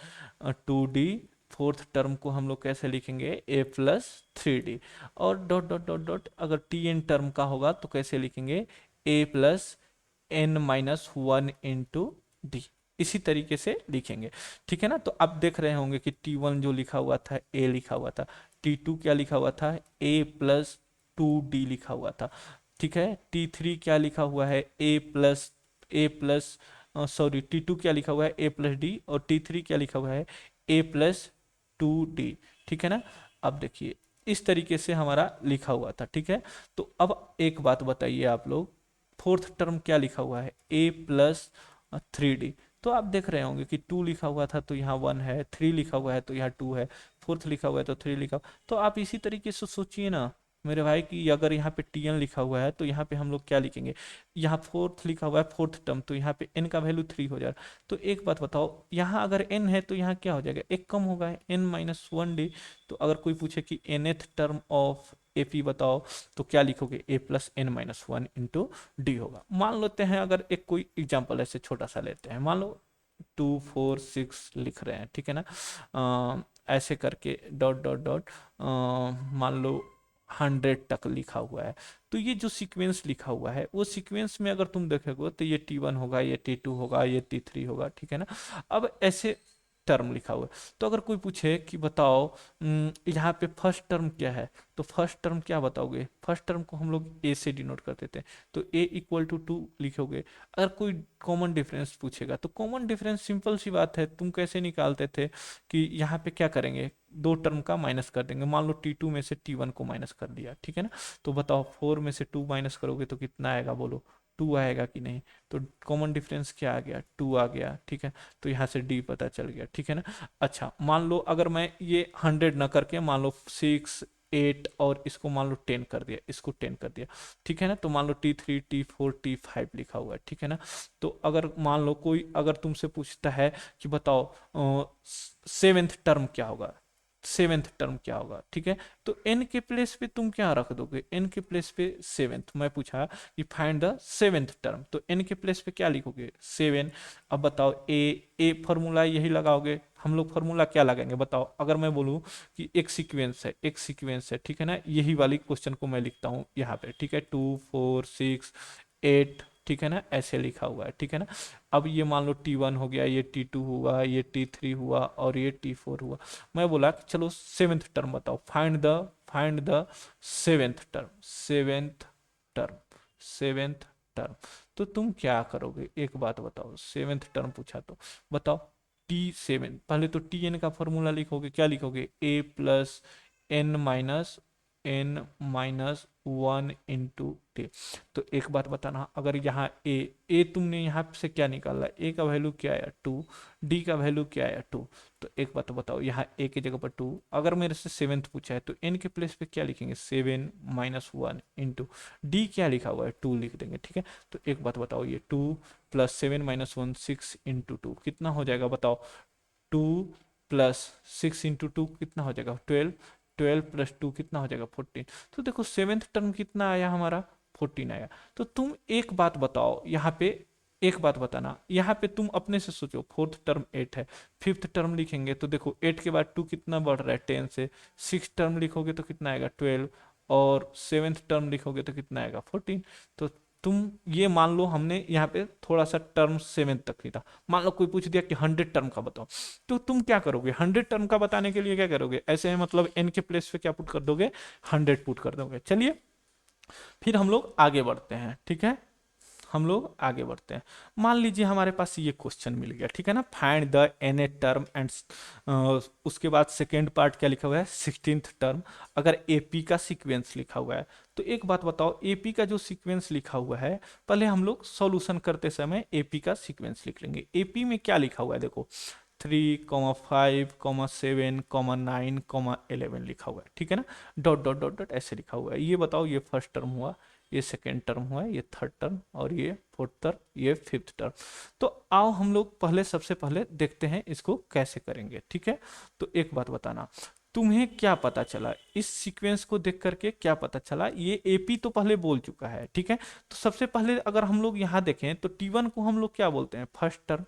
2d, fourth term को हम लोग कैसे लिखेंगे, a प्लस 3d, और डॉट डॉट डॉट डॉट अगर tn टर्म का होगा तो कैसे लिखेंगे, a plus n-1 into D, इसी तरीके से लिखेंगे, ठीक है ना। तो आप देख रहे होंगे कि T1 जो लिखा हुआ था a लिखा हुआ था, T2 क्या लिखा हुआ था, a प्लस 2d लिखा हुआ था, ठीक है। T3 क्या लिखा हुआ है, a प्लस सॉरी T2 क्या लिखा हुआ है, a प्लस डी, और T3 क्या लिखा हुआ है, a प्लस 2d, ठीक है ना। अब देखिए इस तरीके से हमारा लिखा हुआ था, ठीक है। तो अब एक बात बताइए आप लोग, फोर्थ टर्म क्या लिखा हुआ है, a प्लस 3d। तो आप देख रहे होंगे कि 2 लिखा हुआ था तो यहाँ 1 है, 3 लिखा हुआ है तो यहाँ 2 है, फोर्थ लिखा हुआ है तो 3 लिखा हुआ, तो आप इसी तरीके से सोचिए ना, मेरे भाई कि अगर यहाँ पे टी एन लिखा हुआ है तो यहाँ पे हम लोग क्या लिखेंगे, यहाँ फोर्थ लिखा हुआ है फोर्थ टर्म, तो यहाँ पे एन का वैल्यू 3 हो जाएगा। तो एक बात बताओ, यहाँ अगर एन है तो यहाँ क्या हो जाएगा, एक कम होगा, n-1d। तो अगर कोई पूछे कि nth टर्म ऑफ AP बताओ, तो क्या लिखोगे, a plus n-1 into D होगा। मान लेते हैं, अगर एक कोई एग्जाम्पल ऐसे छोटा सा लेते हैं, मान लो 2 4 6 लिख रहे हैं, ठीक है ना, ऐसे करके डॉट डॉट डॉट मान लो 100 तक लिखा हुआ है। तो ये जो सीक्वेंस लिखा हुआ है, वो सीक्वेंस में अगर तुम देखोगे तो ये T1 होगा, ये T2 होगा, ये T3 होगा, ठीक है ना। अब ऐसे टर्म लिखा हुआ है, तो अगर कोई पूछे कि बताओ यहाँ पे फर्स्ट टर्म क्या है, तो फर्स्ट टर्म क्या बताओगे, फर्स्ट टर्म को हम लोग ए से डिनोट करते थे, तो ए इक्वल टू 2 लिखोगे। अगर कोई कॉमन डिफरेंस पूछेगा, तो कॉमन डिफरेंस सिंपल सी बात है, तुम कैसे निकालते थे कि यहाँ पे क्या करेंगे, दो टर्म का माइनस कर देंगे। मान लो T2 में से T1 को माइनस कर दिया, ठीक है ना। तो बताओ 4 में से 2 माइनस करोगे तो कितना आएगा, बोलो 2 आएगा कि नहीं। तो कॉमन डिफरेंस क्या आ गया, 2 आ गया, ठीक है। तो यहाँ से डी पता चल गया, ठीक है ना। अच्छा, मान लो अगर मैं ये 100 ना करके मान लो 6 8 और इसको मान लो 10 कर दिया, इसको 10 कर दिया, ठीक है ना। तो मान लो T3 T4 T5 लिखा हुआ है, ठीक है ना। तो अगर मान लो कोई अगर तुमसे पूछता है कि बताओ सेवेंथ टर्म क्या होगा, सेवेंथ टर्म क्या होगा, ठीक है। तो एन के प्लेस पे तुम क्या रख दोगे, एन के प्लेस पे सेवेंथ। मैं पूछा कि फाइंड द सेवेंथ टर्म, तो एन के प्लेस पे क्या लिखोगे, 7। अब बताओ ए फॉर्मूला यही लगाओगे, हम लोग फॉर्मूला क्या लगाएंगे बताओ। अगर मैं बोलूँ कि एक सीक्वेंस है, एक सीक्वेंस है, ठीक है ना, यही वाली क्वेश्चन को मैं लिखता हूँ यहाँ पे, ठीक है, 2 4 6 8, ठीक है ना, ऐसे लिखा हुआ है, ठीक है ना। अब ये मान लो T1 हो गया, ये T2 हुआ, ये T3 हुआ और ये T4 हुआ। मैं बोला कि चलो सेवेंथ टर्म बताओ, find the seventh term, seventh term, seventh term. तो तुम क्या करोगे, एक बात बताओ, सेवेंथ टर्म पूछा तो बताओ T7, पहले तो Tn का फॉर्मूला लिखोगे, क्या लिखोगे, a plus n-1 into T. तो एक बात बताना, अगर यहाँ ए तुमने यहाँ से क्या निकाला, ए का वैल्यू क्या आया 2, डी का वैल्यू क्या आया 2। तो एक बात बताओ, यहाँ ए की जगह पर 2, अगर मेरे से सेवेंथ पूछा है तो एन के प्लेस पे क्या लिखेंगे, 7-1 इंटू डी क्या लिखा हुआ है 2 लिख देंगे, ठीक है। तो एक बात बताओ, ये 2 प्लस 7-1 6 इंटू 2 कितना हो जाएगा बताओ, 2 प्लस 6 इंटू 2 कितना हो जाएगा 12, 12 प्लस 2 कितना हो जाएगा 14। तो देखो सेवेंथ टर्म कितना आया हमारा, 14 आया। तो तुम एक बात बताओ यहाँ पे, एक बात बताना, यहाँ पे तुम अपने से सोचो, फोर्थ टर्म 8 है, फिफ्थ टर्म लिखेंगे तो देखो 8 के बाद 2 कितना बढ़ रहा है 10 से, सिक्स टर्म लिखोगे तो कितना आएगा 12, और सेवेंथ टर्म लिखोगे तो कितना आएगा 14। तो तुम ये मान लो, हमने यहाँ पे थोड़ा सा टर्म सेवेंथ तक लिखा, मान लो कोई पूछ दिया कि 100 टर्म का बताओ, तो तुम क्या करोगे, 100 टर्म का बताने के लिए क्या करोगे, ऐसे है मतलब एन के प्लेस पे क्या पुट कर दोगे, 100 पुट कर दोगे। चलिए फिर हम लोग आगे बढ़ते हैं, ठीक है, हम लोग आगे बढ़ते हैं। मान लीजिए हमारे पास ये क्वेश्चन मिल गया, ठीक है ना, find the n a term and उसके बाद सेकेंड पार्ट क्या लिखा हुआ है, 16th टर्म। अगर एपी का सीक्वेंस लिखा हुआ है, तो एक बात बताओ, एपी का जो सीक्वेंस लिखा हुआ है, पहले हम लोग सॉल्यूशन करते समय एपी का सीक्वेंस लिख लेंगे। एपी में क्या लिखा हुआ है देखो, 3,5,7,9,11 लिखा हुआ है, ठीक है ना, डॉट डॉट डॉट डॉट ऐसे लिखा हुआ है। ये बताओ, ये फर्स्ट टर्म हुआ, ये सेकेंड टर्म हुआ, ये थर्ड टर्म, और ये फोर्थ टर्म, ये फिफ्थ टर्म। तो आओ हम लोग पहले, सबसे पहले देखते हैं इसको कैसे करेंगे, ठीक है। तो एक बात बताना, तुम्हें क्या पता चला इस सीक्वेंस को देख करके, क्या पता चला, ये एपी तो पहले बोल चुका है, ठीक है। तो सबसे पहले अगर हम लोग यहाँ देखें तो T1 को हम लोग क्या बोलते हैं, फर्स्ट टर्म।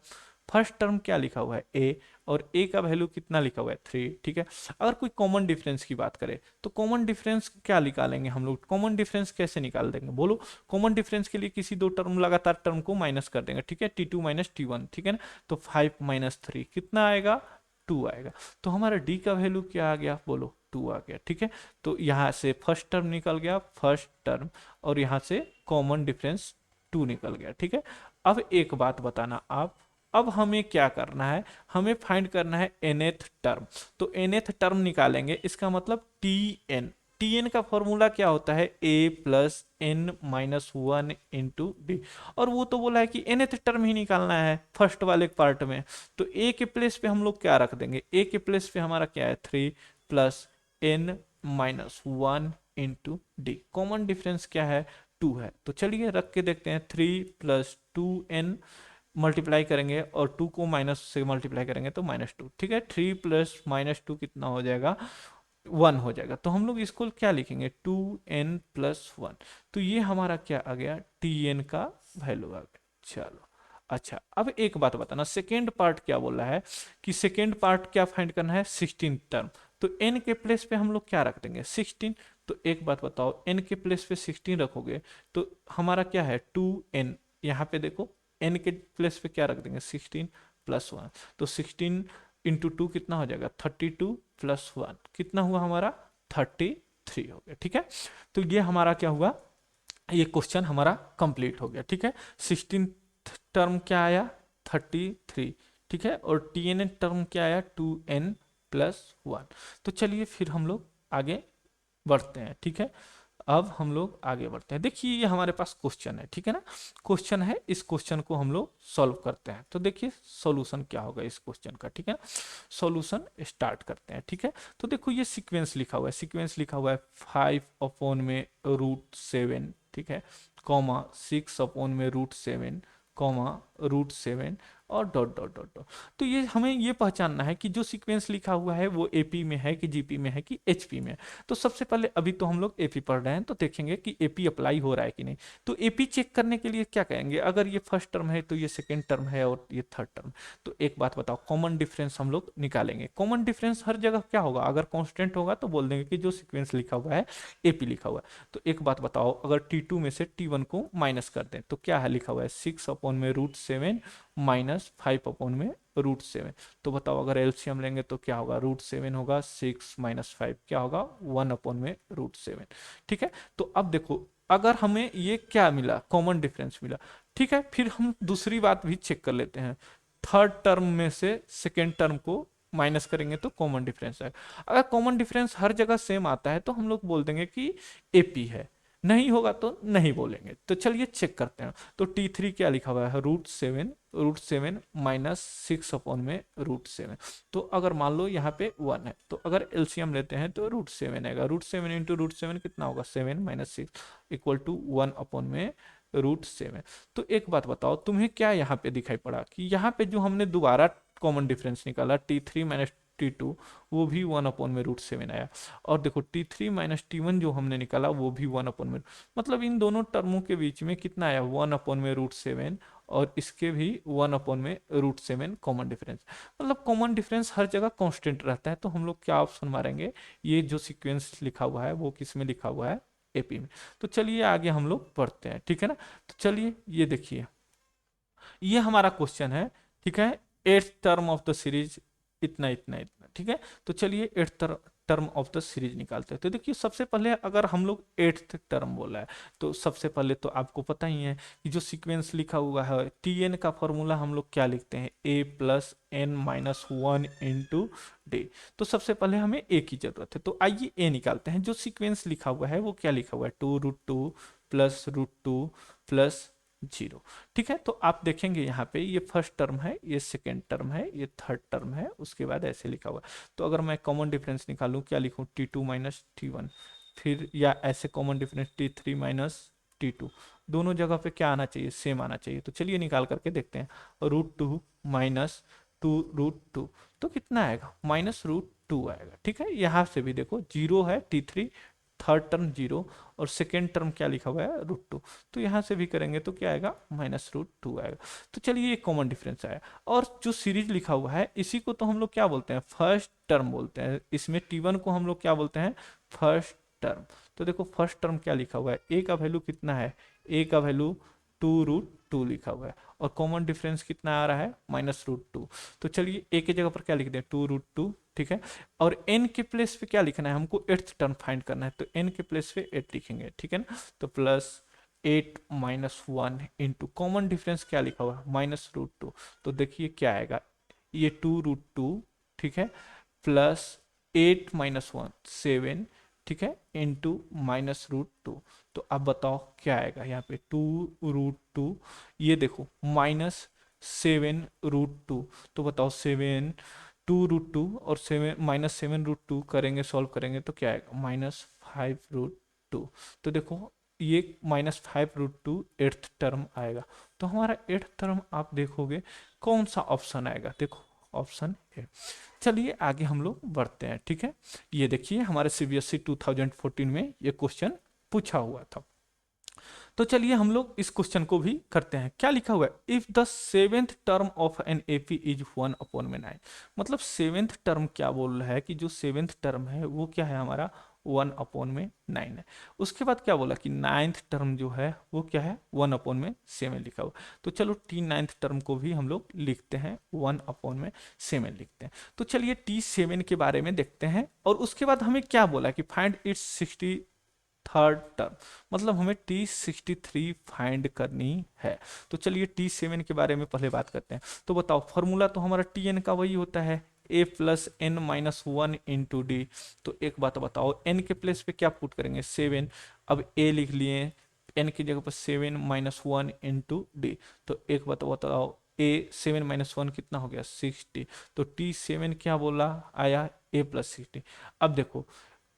फर्स्ट टर्म क्या लिखा हुआ है ए, और ए का वैल्यू कितना लिखा हुआ है 3, ठीक है। अगर कोई कॉमन डिफरेंस की बात करें तो कॉमन डिफरेंस क्या निकालेंगे हम लोग, कॉमन डिफरेंस कैसे निकाल देंगे बोलो। कॉमन डिफरेंस के लिए किसी दो टर्म लगातार टर्म को माइनस कर देंगे, ठीक है, T2 माइनस T1, ठीक है ना। तो 5 माइनस 3 कितना आएगा, 2 आएगा। तो हमारा डी का वैल्यू क्या आ गया बोलो, 2 आ गया, ठीक है। तो यहाँ से फर्स्ट टर्म निकल गया, फर्स्ट टर्म, और यहाँ से कॉमन डिफरेंस 2 निकल गया, ठीक है। अब एक बात बताना आप, अब हमें क्या करना है, हमें फाइंड करना है nth टर्म। तो nth टर्म निकालेंगे, इसका मतलब Tn, Tn का फॉर्मूला क्या होता है, a plus n-1 into D. और वो तो बोला है कि nth टर्म ही निकालना है फर्स्ट वाले पार्ट में, तो a के प्लेस पे हम लोग क्या रख देंगे, a के प्लेस पे हमारा क्या है 3 plus n-1 into D. Common difference क्या है, 2 है। तो चलिए रख के देखते हैं, 3 + 2n मल्टीप्लाई करेंगे और 2 को माइनस से मल्टीप्लाई करेंगे तो -2, ठीक है। 3 + -2 कितना हो जाएगा, 1 हो जाएगा। तो हम लोग इसको क्या लिखेंगे, 2n + 1। तो ये हमारा क्या आ गया, tn का वैल्यू आ गया। चलो अच्छा, अब एक बात बताना, सेकेंड पार्ट क्या बोल रहा है कि सेकेंड पार्ट क्या फाइंड करना है, 16 टर्म। तो n के प्लेस पे हम लोग क्या रख देंगे, 16। तो एक बात बताओ, n के प्लेस पे 16 रखोगे तो हमारा क्या है, 2n। यहाँ पे देखो n के प्लेस पे क्या रख देंगे, 16 + 1। तो 16 × 2 कितना हो जाएगा, 32 + 1 कितना हुआ हमारा, 33 हो गया, ठीक है। तो ये हमारा क्या हुआ, ये क्वेश्चन हमारा कंप्लीट हो गया, ठीक है। 16 टर्म क्या आया, 33, ठीक है। और टीएन टर्म क्या आया, 2n + 1। तो चलिए फिर हम लोग आगे बढ़ते हैं, ठीक है। अब हम लोग आगे बढ़ते हैं, देखिए ये हमारे पास क्वेश्चन है, ठीक है ना। क्वेश्चन है, इस क्वेश्चन को हम लोग सॉल्व करते हैं। तो देखिए सॉल्यूशन क्या होगा इस क्वेश्चन का, ठीक है। सॉल्यूशन स्टार्ट करते हैं, ठीक है। तो देखो ये सीक्वेंस लिखा हुआ है, सीक्वेंस लिखा हुआ है 5/√7, ठीक है, कॉमा 6/√7, कॉमा √7 और डॉट डॉट डॉट डॉट। तो ये हमें ये पहचानना है कि जो सीक्वेंस लिखा हुआ है वो एपी में है कि जीपी में है कि एचपी में है। तो सबसे पहले अभी तो हम लोग एपी पढ़ रहे हैं, तो देखेंगे कि एपी अप्लाई हो रहा है कि नहीं। तो एपी चेक करने के लिए क्या करेंगे, अगर ये फर्स्ट टर्म है तो ये सेकेंड टर्म है और ये थर्ड टर्म। तो एक बात बताओ, कॉमन डिफरेंस हम लोग निकालेंगे। कॉमन डिफरेंस हर जगह क्या होगा, अगर कांस्टेंट होगा तो बोल देंगे कि जो सीक्वेंस लिखा हुआ है एपी लिखा हुआ है। तो एक बात बताओ, अगर T2 में से T1 को माइनस कर दें तो क्या है लिखा हुआ है, 6/√7 -5/√7। तो बताओ अगर एलसीएम लेंगे तो क्या होगा, √7 होगा, 6 - 5 क्या होगा, 1/√7, ठीक है। तो अब देखो, अगर हमें ये क्या मिला, कॉमन डिफरेंस मिला, ठीक है। फिर हम दूसरी बात भी चेक कर लेते हैं, थर्ड टर्म में से सेकेंड टर्म को माइनस करेंगे तो कॉमन डिफरेंस है। अगर कॉमन डिफरेंस हर जगह सेम आता है तो हम लोग बोल देंगे कि एपी है, नहीं होगा तो नहीं बोलेंगे। तो चलिए चेक करते हैं। तो T3 क्या लिखा हुआ है, √7 -6/√7। तो अगर मान लो यहाँ पे 1 है, तो अगर एलसीएम लेते हैं तो √7 आएगा। √7 × √7 कितना होगा, 7 - 6 = 1/√7। तो एक बात बताओ, तुम्हें क्या यहाँ पे दिखाई पड़ा कि यहाँ पे जो हमने दोबारा कॉमन डिफरेंस निकाला, T3 - T2, वो भी 1/√7 आया। और देखो T3 - T1 जो हमने निकाला वो भी 1/, मतलब इन दोनों टर्मों के बीच में कितना आया, 1/√7, और इसके भी 1/√7 कॉमन डिफरेंस। मतलब कॉमन डिफरेंस हर जगह कांस्टेंट रहता है। तो हम लोग क्या ऑप्शन मारेंगे, ये जो सीक्वेंस लिखा हुआ है वो किस में लिखा हुआ है, एपी में। तो चलिए आगे हम लोग पढ़ते हैं, ठीक है ना। तो चलिए ये देखिए, ये हमारा क्वेश्चन है, ठीक है। Eighth term of the series इतना इतना इतना, ठीक है। तो चलिए eighth term of the series निकालते हैं। तो देखिए सबसे पहले अगर हम लोग एट्थ टर्म बोला है तो सबसे पहले तो आपको पता ही है कि जो सीक्वेंस लिखा हुआ है टीएन का फॉर्मूला हम लोग क्या लिखते हैं, a + n - 1 × d। तो सबसे पहले हमें ए की जरूरत है, तो आइए ए निकालते हैं। जो सीक्वेंस लिखा हुआ है वो क्या लिखा हुआ है, 2√2 + √2 + 0, ठीक है। तो आप देखेंगे यहाँ पे ये फर्स्ट टर्म है, ये सेकेंड टर्म है, ये थर्ड टर्म है, उसके बाद ऐसे लिखा हुआ है। तो अगर मैं कॉमन डिफरेंस निकालूं, क्या लिखूं, T2 - T1, फिर या ऐसे कॉमन डिफरेंस T3 - T2, दोनों जगह पे क्या आना चाहिए, सेम आना चाहिए। तो चलिए निकाल करके देखते हैं, √2 - 2√2 तो कितना आएगा, -√2 आएगा, ठीक है। यहाँ से भी देखो 0 है T3, थर्ड टर्म 0, और सेकेंड टर्म क्या लिखा हुआ है, √2। तो यहाँ से भी करेंगे तो क्या आएगा, -√2 आएगा। तो चलिए ये कॉमन डिफरेंस आया। और जो सीरीज लिखा हुआ है इसी को तो हम लोग क्या बोलते हैं, फर्स्ट टर्म बोलते हैं। इसमें T1 को हम लोग क्या बोलते हैं, फर्स्ट टर्म। तो देखो फर्स्ट टर्म क्या लिखा हुआ है, ए का वैल्यू कितना है, ए का वैल्यू 2√2 लिखा हुआ है, और कॉमन डिफरेंस कितना आ रहा है, -√2। तो चलिए ए की जगह पर क्या लिख दें, 2√2, ठीक है। और n के प्लेस पे क्या लिखना है, हमको एट्थ टर्म फाइंड करना है, तो n के प्लेस पे 8 लिखेंगे, ठीक है ना। तो +8 - 1 इंटू कॉमन डिफरेंस क्या लिखा हुआ है, -√2। तो देखिए क्या आएगा, ये 2√2, ठीक है, +8 - 1 7, ठीक है, इंटू -√2। तो अब बताओ क्या आएगा यहाँ पे, 2√2, ये देखो -7√2। तो बताओ 2√2 और 7 -7√2 करेंगे, सॉल्व करेंगे तो क्या आएगा, -5√2। टू। तो देखो ये -5√2 एट्थ टर्म आएगा। तो हमारा एट्थ टर्म आप देखोगे कौन सा ऑप्शन आएगा, देखो ऑप्शन ए। चलिए आगे हम लोग बढ़ते हैं, ठीक है। ये देखिए हमारे सीबीएसई 2014 में ये क्वेश्चन पूछा हुआ था। तो चलिए हम लोग इस क्वेश्चन को भी करते हैं। क्या लिखा हुआ है, if the seventh term of an AP is 1/9। मतलब सेवेंथ टर्म क्या बोल रहा है कि जो सेवेंथ टर्म है वो क्या है हमारा 1/9 है। उसके बाद क्या बोला कि नाइन्थ टर्म जो है वो क्या है 1/7 लिखा हुआ। तो चलो टी नाइन्थ टर्म को भी हम लोग लिखते हैं 1/7 लिखते हैं। तो चलिए T7 के बारे में देखते हैं। और उसके बाद हमें क्या बोला कि फाइंड इट्स 63rd टर्म, मतलब हमें T63 फाइंड करनी है। तो चलिए T7 के बारे में पहले बात करते हैं। तो बताओ फॉर्मूला तो हमारा Tn का वही होता है a+n-1 इंटू डी। तो एक बात बताओ n के प्लेस पे क्या पुट करेंगे 7। अब a लिख लिए, n की जगह पर 7-1 इंटू डी। तो एक बात बताओ a 7-1 कितना हो गया 60। तो T7 क्या बोला आया a+60। अब देखो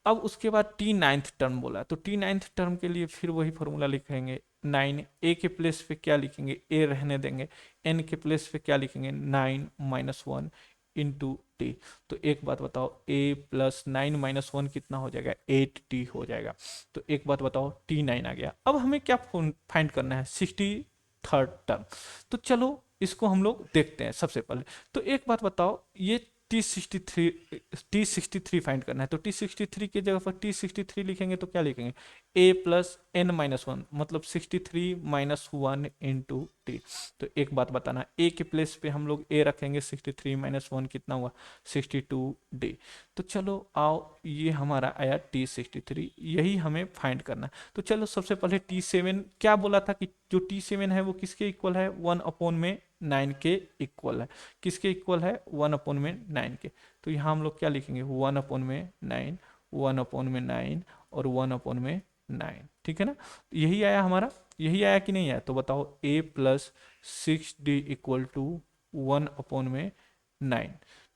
अब उसके बाद टी नाइन्थ टर्म बोला, तो टी नाइन्थ टर्म के लिए फिर वही फॉर्मूला लिखेंगे 9। ए के प्लेस पे क्या लिखेंगे, ए रहने देंगे। एन के प्लेस पे क्या लिखेंगे 9-1 इंटू टी। तो एक बात बताओ a+9-1 कितना हो जाएगा 8t हो जाएगा। तो एक बात बताओ T9 आ गया। अब हमें क्या फाइंड करना है 63rd टर्म। तो चलो इसको हम लोग देखते हैं सबसे पहले। तो एक बात बताओ ये T63 फाइंड करना है। तो T63 की जगह पर T63 लिखेंगे तो क्या लिखेंगे a+n-1 मतलब 63-1 इंटू टी। तो एक बात बताना a के प्लेस पे हम लोग a रखेंगे 63-1 कितना हुआ 62d। तो चलो आओ ये हमारा आया T63, यही हमें फाइंड करना है। तो चलो सबसे पहले T7 क्या बोला था कि जो T7 है वो किसके इक्वल है 1/9 के इक्वल है। किसके इक्वल है 1/9 के। तो यहाँ हम लोग क्या लिखेंगे 1/9 1/9 और 1/9, ठीक है ना। यही आया हमारा, यही आया कि नहीं आया। तो बताओ a+6d इक्वल टू 1/9,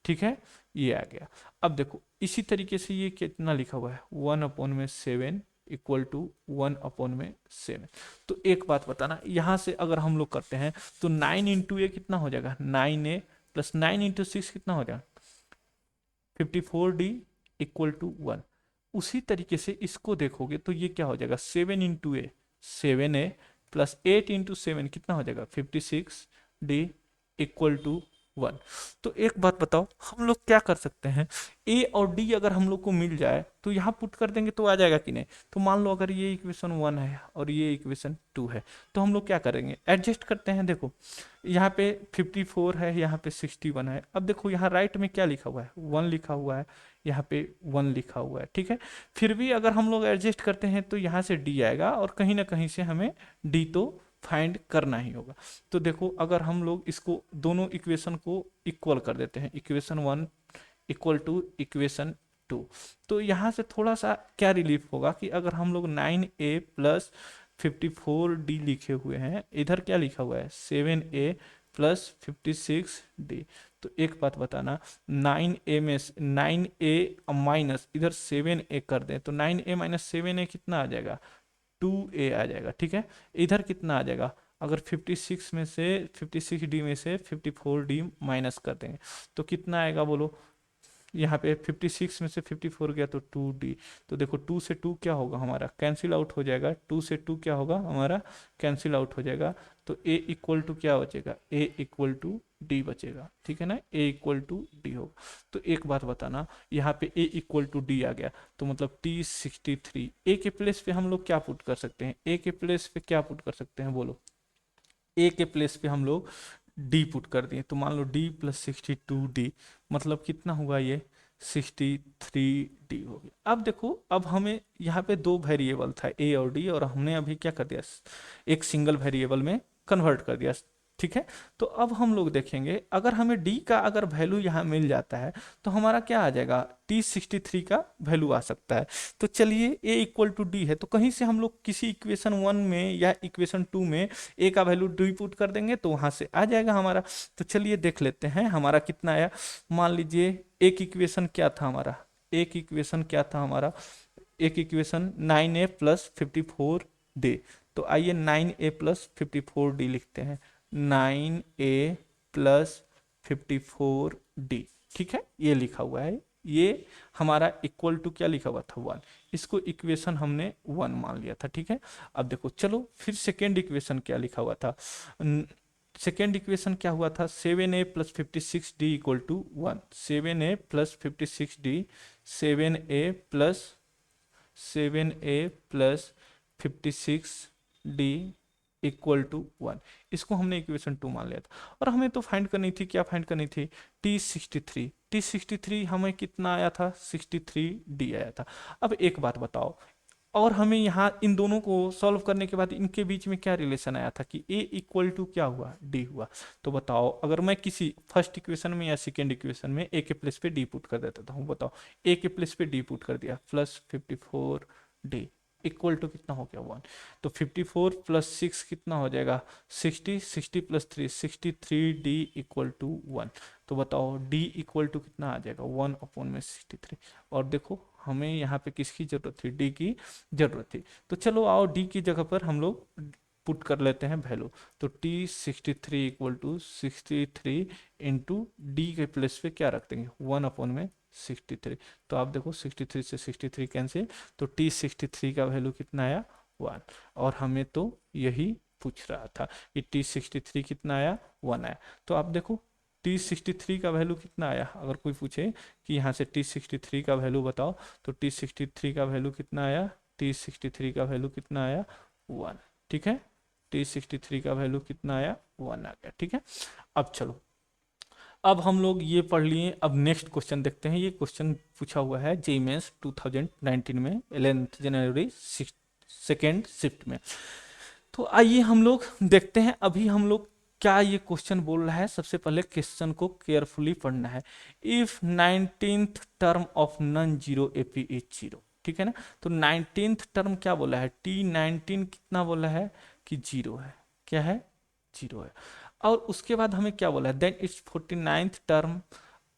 ठीक है ये आ गया। अब देखो इसी तरीके से ये कितना लिखा हुआ है 1/7 इक्वल टू 1/7। तो एक बात बताना यहाँ से अगर हम लोग करते हैं तो 9 इंटू ए कितना हो जाएगा 9a प्लस 9 इंटू 6 कितना हो जाएगा 54d इक्वल टू 1। उसी तरीके से इसको देखोगे तो ये क्या हो जाएगा 7 इंटू ए 7a प्लस 8 इंटू 7 कितना हो जाएगा 56d इक्वल टू 1। तो एक बात बताओ हम लोग क्या कर सकते हैं, ए और डी अगर हम लोग को मिल जाए तो यहाँ पुट कर देंगे तो आ जाएगा कि नहीं। तो मान लो अगर ये इक्वेशन 1 है और ये इक्वेशन 2 है तो हम लोग क्या करेंगे एडजस्ट करते हैं। देखो यहाँ पे 54 है, यहाँ पे 61 है। अब देखो यहाँ राइट में क्या लिखा हुआ है 1 लिखा हुआ है, यहाँ पे 1 लिखा हुआ है, ठीक है। फिर भी अगर हम लोग एडजस्ट करते हैं तो यहाँ से डी आएगा और कहीं ना कहीं से हमें डी तो फाइंड करना ही होगा। तो देखो अगर हम लोग इसको दोनों इक्वेशन को इक्वल कर देते हैं इक्वेशन 1 इक्वल टू इक्वेशन 2, तो यहाँ से थोड़ा सा क्या रिलीफ होगा कि अगर हम लोग 9a प्लस 54d लिखे हुए हैं, इधर क्या लिखा हुआ है 7a प्लस 56d। तो एक बात बताना 9a में 9a माइनस इधर 7a कर दें तो 9a माइनस 7a कितना आ जाएगा 2a आ जाएगा, ठीक है। इधर कितना आ जाएगा अगर 56 में से 56d में से 54d माइनस कर देंगे तो कितना आएगा बोलो। यहाँ पे 56 में से 54 गया तो 2d। तो देखो 2 से 2 क्या होगा हमारा कैंसिल आउट हो जाएगा, 2 से 2 क्या होगा हमारा कैंसिल आउट हो जाएगा। तो a इक्वल टू क्या बचेगा a इक्वल टू डी बचेगा, ठीक है ना a इक्वल टू डी होगा। तो एक बात बताना यहाँ पे a इक्वल टू डी आ गया तो मतलब T63 a के प्लेस पे हम लोग क्या पुट कर सकते हैं, a के प्लेस पे क्या पुट कर सकते हैं बोलो। a के प्लेस पे हम लोग d पुट कर दिए तो मान लो d प्लस 62d मतलब कितना हुआ ये 63d हो गया। अब देखो अब हमें यहाँ पे दो वेरिएबल था a और d और हमने अभी क्या कर दिया एक सिंगल वेरिएबल में कन्वर्ट कर दिया, ठीक है। तो अब हम लोग देखेंगे अगर हमें d का अगर वैल्यू यहाँ मिल जाता है तो हमारा क्या आ जाएगा T63 का वैल्यू आ सकता है। तो चलिए a इक्वल टू डी है तो कहीं से हम लोग किसी इक्वेशन 1 में या इक्वेशन 2 में a का वैल्यू डी पुट कर देंगे तो वहां से आ जाएगा हमारा। तो चलिए देख लेते हैं हमारा कितना आया। मान लीजिए एक इक्वेशन क्या था हमारा, एक इक्वेशन क्या था हमारा एक इक्वेशन 9a प्लस 54d। तो आइए 9a प्लस 54d लिखते हैं, 9a प्लस 54d। ठीक है, ये लिखा हुआ है, ये हमारा इक्वल टू क्या लिखा हुआ था, 1। इसको इक्वेशन हमने 1 मान लिया था। ठीक है, अब देखो चलो फिर सेकेंड इक्वेशन क्या लिखा हुआ था। सेकेंड इक्वेशन क्या हुआ था, 7a plus 56d equal to 1। 7a plus 56d, 7a plus 7a plus 56d equal to 1। इसको हमने इक्वेशन 2 मान लिया था। और हमें तो फाइंड करनी थी, क्या फाइंड करनी थी, T63। T63 हमें कितना आया था, 63d आया था। अब एक बात बताओ, और हमें यहाँ इन दोनों को सॉल्व करने के बाद इनके बीच में क्या रिलेशन आया था कि a इक्वल टू क्या हुआ, d हुआ। तो बताओ, अगर मैं किसी फर्स्ट इक्वेशन में या सेकेंड इक्वेशन में a के प्लेस पे d पुट कर देता हूँ, बताओ a के प्लेस पे d पुट कर दिया, प्लस 54d इक्वल टू कितना हो गया, 1। तो 54 प्लस 6 कितना हो जाएगा, 60। 60 प्लस 3, 63d इक्वल टू 1। तो बताओ d इक्वल टू कितना आ जाएगा, 1 अपॉन में 63। और देखो हमें यहाँ पे किसकी जरूरत थी, d की जरूरत थी। तो चलो आओ d की जगह पर हम लोग पुट कर लेते हैं वैल्यू। तो T63 equal to 63 into d के प्लेस पे क्या रख देंगे, 1 अपॉन में 63। तो आप देखो 63 से 63 कैंसिल, तो T63 का वैल्यू कितना आया, 1। और हमें तो यही पूछ रहा था कि T63 कितना आया, 1 आया। तो आप देखो T63 का वैल्यू कितना आया, अगर कोई पूछे कि यहाँ से T63 का वैल्यू बताओ, तो T63 का वैल्यू कितना आया, T63 का वैल्यू कितना आया, 1। ठीक है, T63 का वैल्यू कितना आया, 1 आ गया। ठीक है, अब चलो, अब हम लोग ये पढ़ लिए, अब नेक्स्ट क्वेश्चन देखते हैं। ये क्वेश्चन पूछा हुआ है जेईई मेंस 2019 में 11 जनवरी सेकेंड शिफ्ट में। तो आइए हम लोग देखते हैं अभी हम लोग क्या ये क्वेश्चन बोल रहा है। सबसे पहले क्वेश्चन को केयरफुली पढ़ना है। If 19th term of non zero AP is zero, ठीक है ना। तो 19th टर्म क्या बोला है, T19 कितना बोला है कि जीरो है, क्या है, जीरो है। और उसके बाद हमें क्या बोला है, then it's 49th term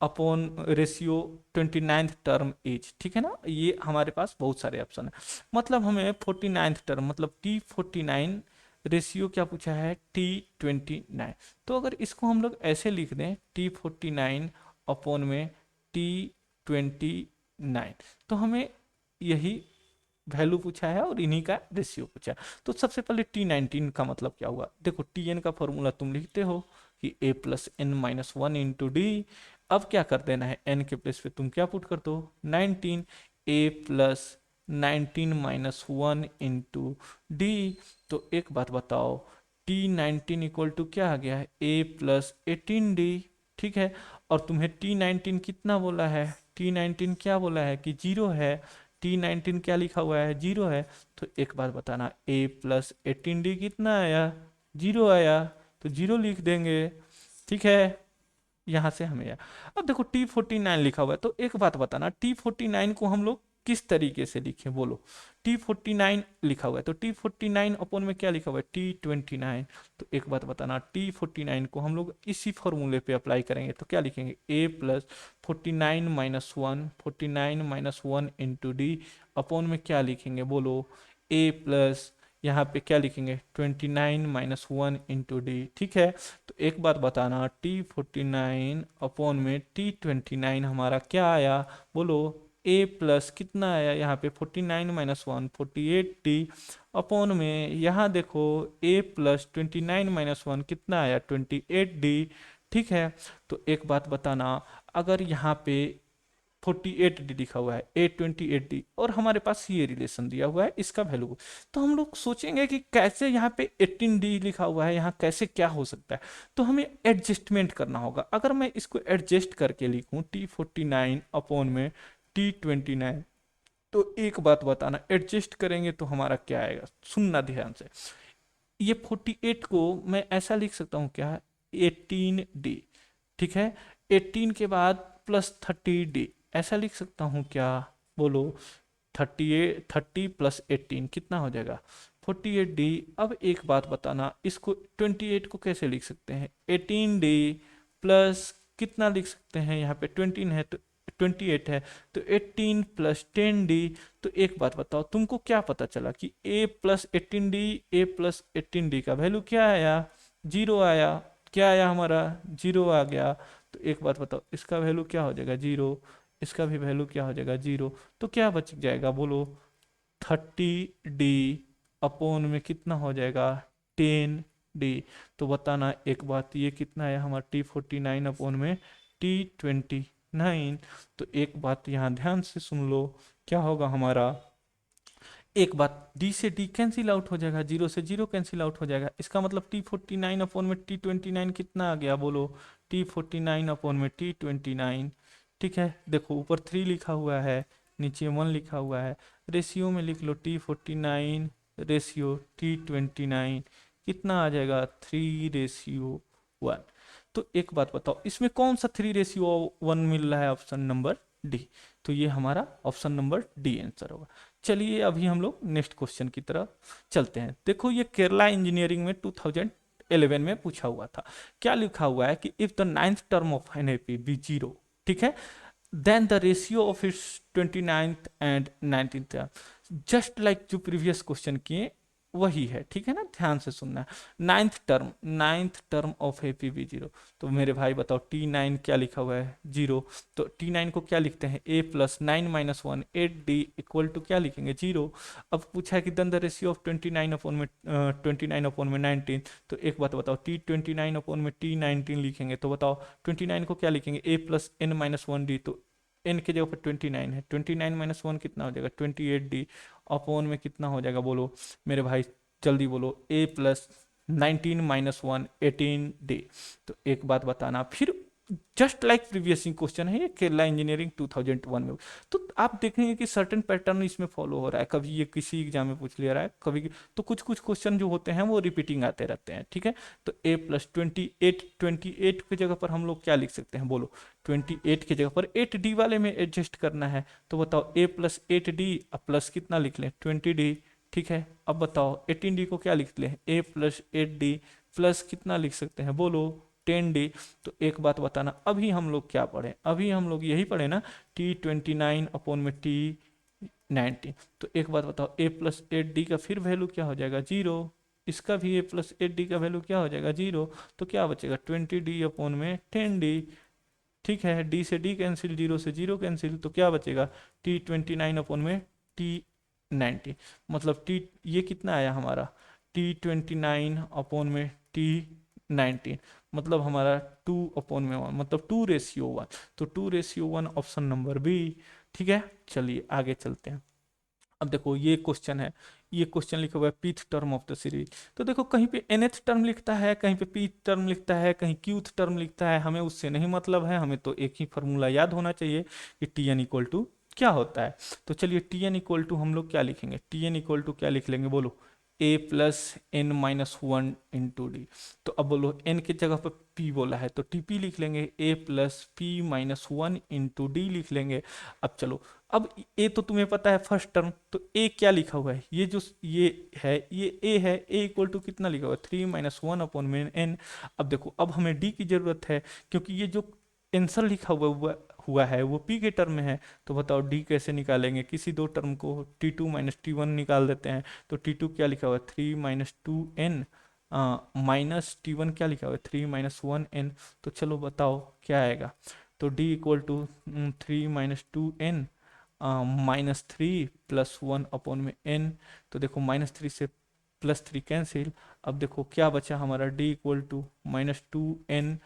upon ratio 29th term is, ठीक है ना। ये हमारे पास बहुत सारे ऑप्शन है, मतलब हमें 49th टर्म मतलब T49 रेशियो क्या पूछा है, T29। तो अगर इसको हम लोग ऐसे लिख दें, T49 अपॉन में T29, तो हमें यही वैल्यू पूछा है और इन्हीं का रेशियो पूछा है। तो सबसे पहले T19 का मतलब क्या हुआ, देखो Tn का फॉर्मूला तुम लिखते हो कि a plus n minus one into d. अब क्या कर देना है, n के प्लेस पे तुम क्या पुट कर दो, 19, a plus 19 minus one into d. तो एक बात बताओ, T19 इक्वल टू क्या आ गया है, a प्लस 18d, ठीक है। और तुम्हें T19 कितना बोला है, T19 क्या बोला है कि जीरो है, T19 क्या लिखा हुआ है, जीरो है। तो एक बात बताना, a प्लस 18d कितना आया, जीरो आया, तो जीरो लिख देंगे, ठीक है। यहां से हमें आया। अब देखो T49 लिखा हुआ है, तो एक बात बताना, T49 को हम लोग किस तरीके से लिखें, बोलो। T49 लिखा हुआ है, तो T49 अपॉन में क्या लिखा हुआ है, T29। तो एक बात बताना, T49 को हम लोग इसी फॉर्मूले पे अप्लाई करेंगे, तो क्या लिखेंगे, a plus 49 minus one, 49 minus one into D upon में क्या लिखेंगे, बोलो, a प्लस यहाँ पे क्या लिखेंगे, 29 माइनस वन इंटू डी, ठीक है। तो एक बात बताना, T49 अपॉन में T29 हमारा क्या आया, बोलो, a प्लस कितना आया यहाँ पे 49 माइनस वन 48d अपॉन में यहाँ देखो a प्लस 29 माइनस वन कितना आया 28d, ठीक है। तो एक बात बताना, अगर यहाँ पे 48d लिखा हुआ है, A28d, और हमारे पास ये रिलेशन दिया हुआ है इसका वैल्यू, तो हम लोग सोचेंगे कि कैसे यहाँ पे 18d लिखा हुआ है, यहाँ कैसे क्या हो सकता है। तो हमें एडजस्टमेंट करना होगा। अगर मैं इसको एडजस्ट करके लिखूं T49 अपॉन में T29, तो एक बात बताना, एडजस्ट करेंगे तो हमारा क्या आएगा, सुनना ध्यान से। ये 48 को मैं ऐसा लिख सकता हूँ क्या, 18d, ठीक है। 18 के बाद प्लस 30d ऐसा लिख सकता हूँ क्या, बोलो, 30 प्लस 18 कितना हो जाएगा, 48d। अब एक बात बताना, इसको 28 को कैसे लिख सकते हैं, 18d प्लस कितना लिख सकते हैं, यहाँ पे 20 है तो 28 है, तो 18 प्लस 10d। तो एक बात बताओ, तुमको क्या पता चला कि a plus 18d, a plus 18d का वैल्यू क्या आया? जीरो आया। क्या आया हमारा? जीरो आ गया। तो एक बात बताओ, इसका वैल्यू क्या हो जाएगा? जीरो। इसका भी वैल्यू क्या हो जाएगा? जीरो। तो क्या बच जाएगा बोलो? 30d अपोन में कितना हो जाएगा? 10d। तो बताना एक बात, ये कितना है हमारा? T49 अपोन में T29। तो एक बात यहाँ ध्यान से सुन लो, क्या होगा हमारा? एक बात, d से d कैंसिल आउट हो जाएगा, जीरो से जीरो कैंसिल आउट हो जाएगा। इसका मतलब T49 अपोन में T29 कितना आ गया बोलो? T49 अपोन में T29। ठीक है, देखो ऊपर 3 लिखा हुआ है, नीचे 1 लिखा हुआ है। रेशियो में लिख लो T49 रेशियो T29, कितना आ जाएगा? 3:1। तो एक बात बताओ, इसमें कौन सा 3:1 मिल रहा है? Option number D. तो ये हमारा ऑप्शन नंबर डी आंसर होगा। चलिए अभी हम लोग नेक्स्ट क्वेश्चन की तरफ चलते हैं। देखो ये केरला इंजीनियरिंग में 2011 में पूछा हुआ था। क्या लिखा हुआ है कि if the ninth term of an A P be zero, ठीक है, then the ratio of its 29th and 19th term. Just like जो प्रीवियस क्वेश्चन किए वही है, ठीक है ना, ध्यान से सुनना है। Ninth term of A P be zero. तो मेरे भाई बताओ T9 क्या लिखा हुआ है? जीरो। तो T9 को क्या लिखते हैं? a plus 9 - 1 8d equal to क्या लिखेंगे? जीरो। अब पूछा है कि then the ratio of 29 upon में 19। तो एक बात बताओ, T29 अपॉन में T19 लिखेंगे तो बताओ 29 को क्या लिखेंगे? a plus n - 1d। तो n की जगह पर 29 है, 29 - 1 कितना हो जाएगा? 28d अपॉन में कितना हो जाएगा बोलो मेरे भाई? जल्दी बोलो। a plus 19 - 1 18d। तो एक बात बताना फिर, जस्ट लाइक प्रीवियस क्वेश्चन है ये केरला इंजीनियरिंग 2001 में। तो आप देखेंगे कि सर्टेन पैटर्न इसमें फॉलो हो रहा है, कभी ये किसी एग्जाम में पूछ लिया रहा है, कभी तो कुछ कुछ क्वेश्चन जो होते हैं वो रिपीटिंग आते रहते हैं, ठीक है। तो a प्लस 28 की जगह पर हम लोग क्या लिख सकते हैं बोलो? 28 की जगह पर 8d वाले में एडजस्ट करना है। तो बताओ a प्लस 8d प्लस कितना लिख लें? 20d। ठीक है, अब बताओ 18d को क्या लिख लें? a प्लस 8d प्लस कितना लिख सकते हैं बोलो? 10d। तो एक बात बताना, अभी हम लोग क्या पढ़े? अभी हम लोग यही पढ़े ना, T29 अपॉन में T19। तो एक बात बताओ, a प्लस 8d का फिर वैल्यू क्या हो जाएगा? जीरो। इसका भी a प्लस 8d का वैल्यू क्या हो जाएगा? जीरो। तो क्या बचेगा? 20d अपॉन में 10d। ठीक है, d से d कैंसिल, जीरो से जीरो कैंसिल, तो क्या बचेगा? T29 अपॉन में T90। मतलब टी, ये कितना आया हमारा? T29 अपॉन में T19, मतलब हमारा 2/1, मतलब 2:1। तो 2:1 ऑप्शन नंबर बी। ठीक है, चलिए आगे चलते हैं। अब देखो ये क्वेश्चन है, ये क्वेश्चन लिखा हुआ है pith term of the series. तो देखो कहीं पे nth टर्म लिखता है, कहीं पे पीथ टर्म लिखता है, कहीं क्यूथ टर्म लिखता है, हमें उससे नहीं मतलब है, हमें तो एक ही फॉर्मूला याद होना चाहिए कि Tn इक्वल टू क्या होता है। तो चलिए Tn इक्वल टू हम लोग क्या लिखेंगे? Tn इक्वल टू क्या लिख लेंगे बोलो? a plus n-1 into d. तो अब बोलो n की जगह पर p बोला है तो टीपी लिख लेंगे, a plus p-1 into D लिख लेंगे। अब चलो, अब ए तो तुम्हें पता है फर्स्ट टर्म, तो ए क्या लिखा हुआ है? ये जो ये है ये ए है, ए इक्वल टू कितना लिखा हुआ है? 3 - 1 अपॉन में एन। अब देखो अब हमें डी की जरूरत है, क्योंकि ये जो आंसर लिखा हुआ है वो पी के टर्म में है। तो बताओ डी कैसे निकालेंगे? किसी दो टर्म को T2 - T1 निकाल देते हैं। तो T2 क्या लिखा हुआ है? 3 - 2n -T1 क्या लिखा हुआ है? 3 - 1n। तो चलो बताओ क्या आएगा? तो D equal to 3 - 2n -3 plus 1 upon में n। तो देखो -3 से +3 कैंसिल। अब देखो क्या बचा हमारा? D equal to -2n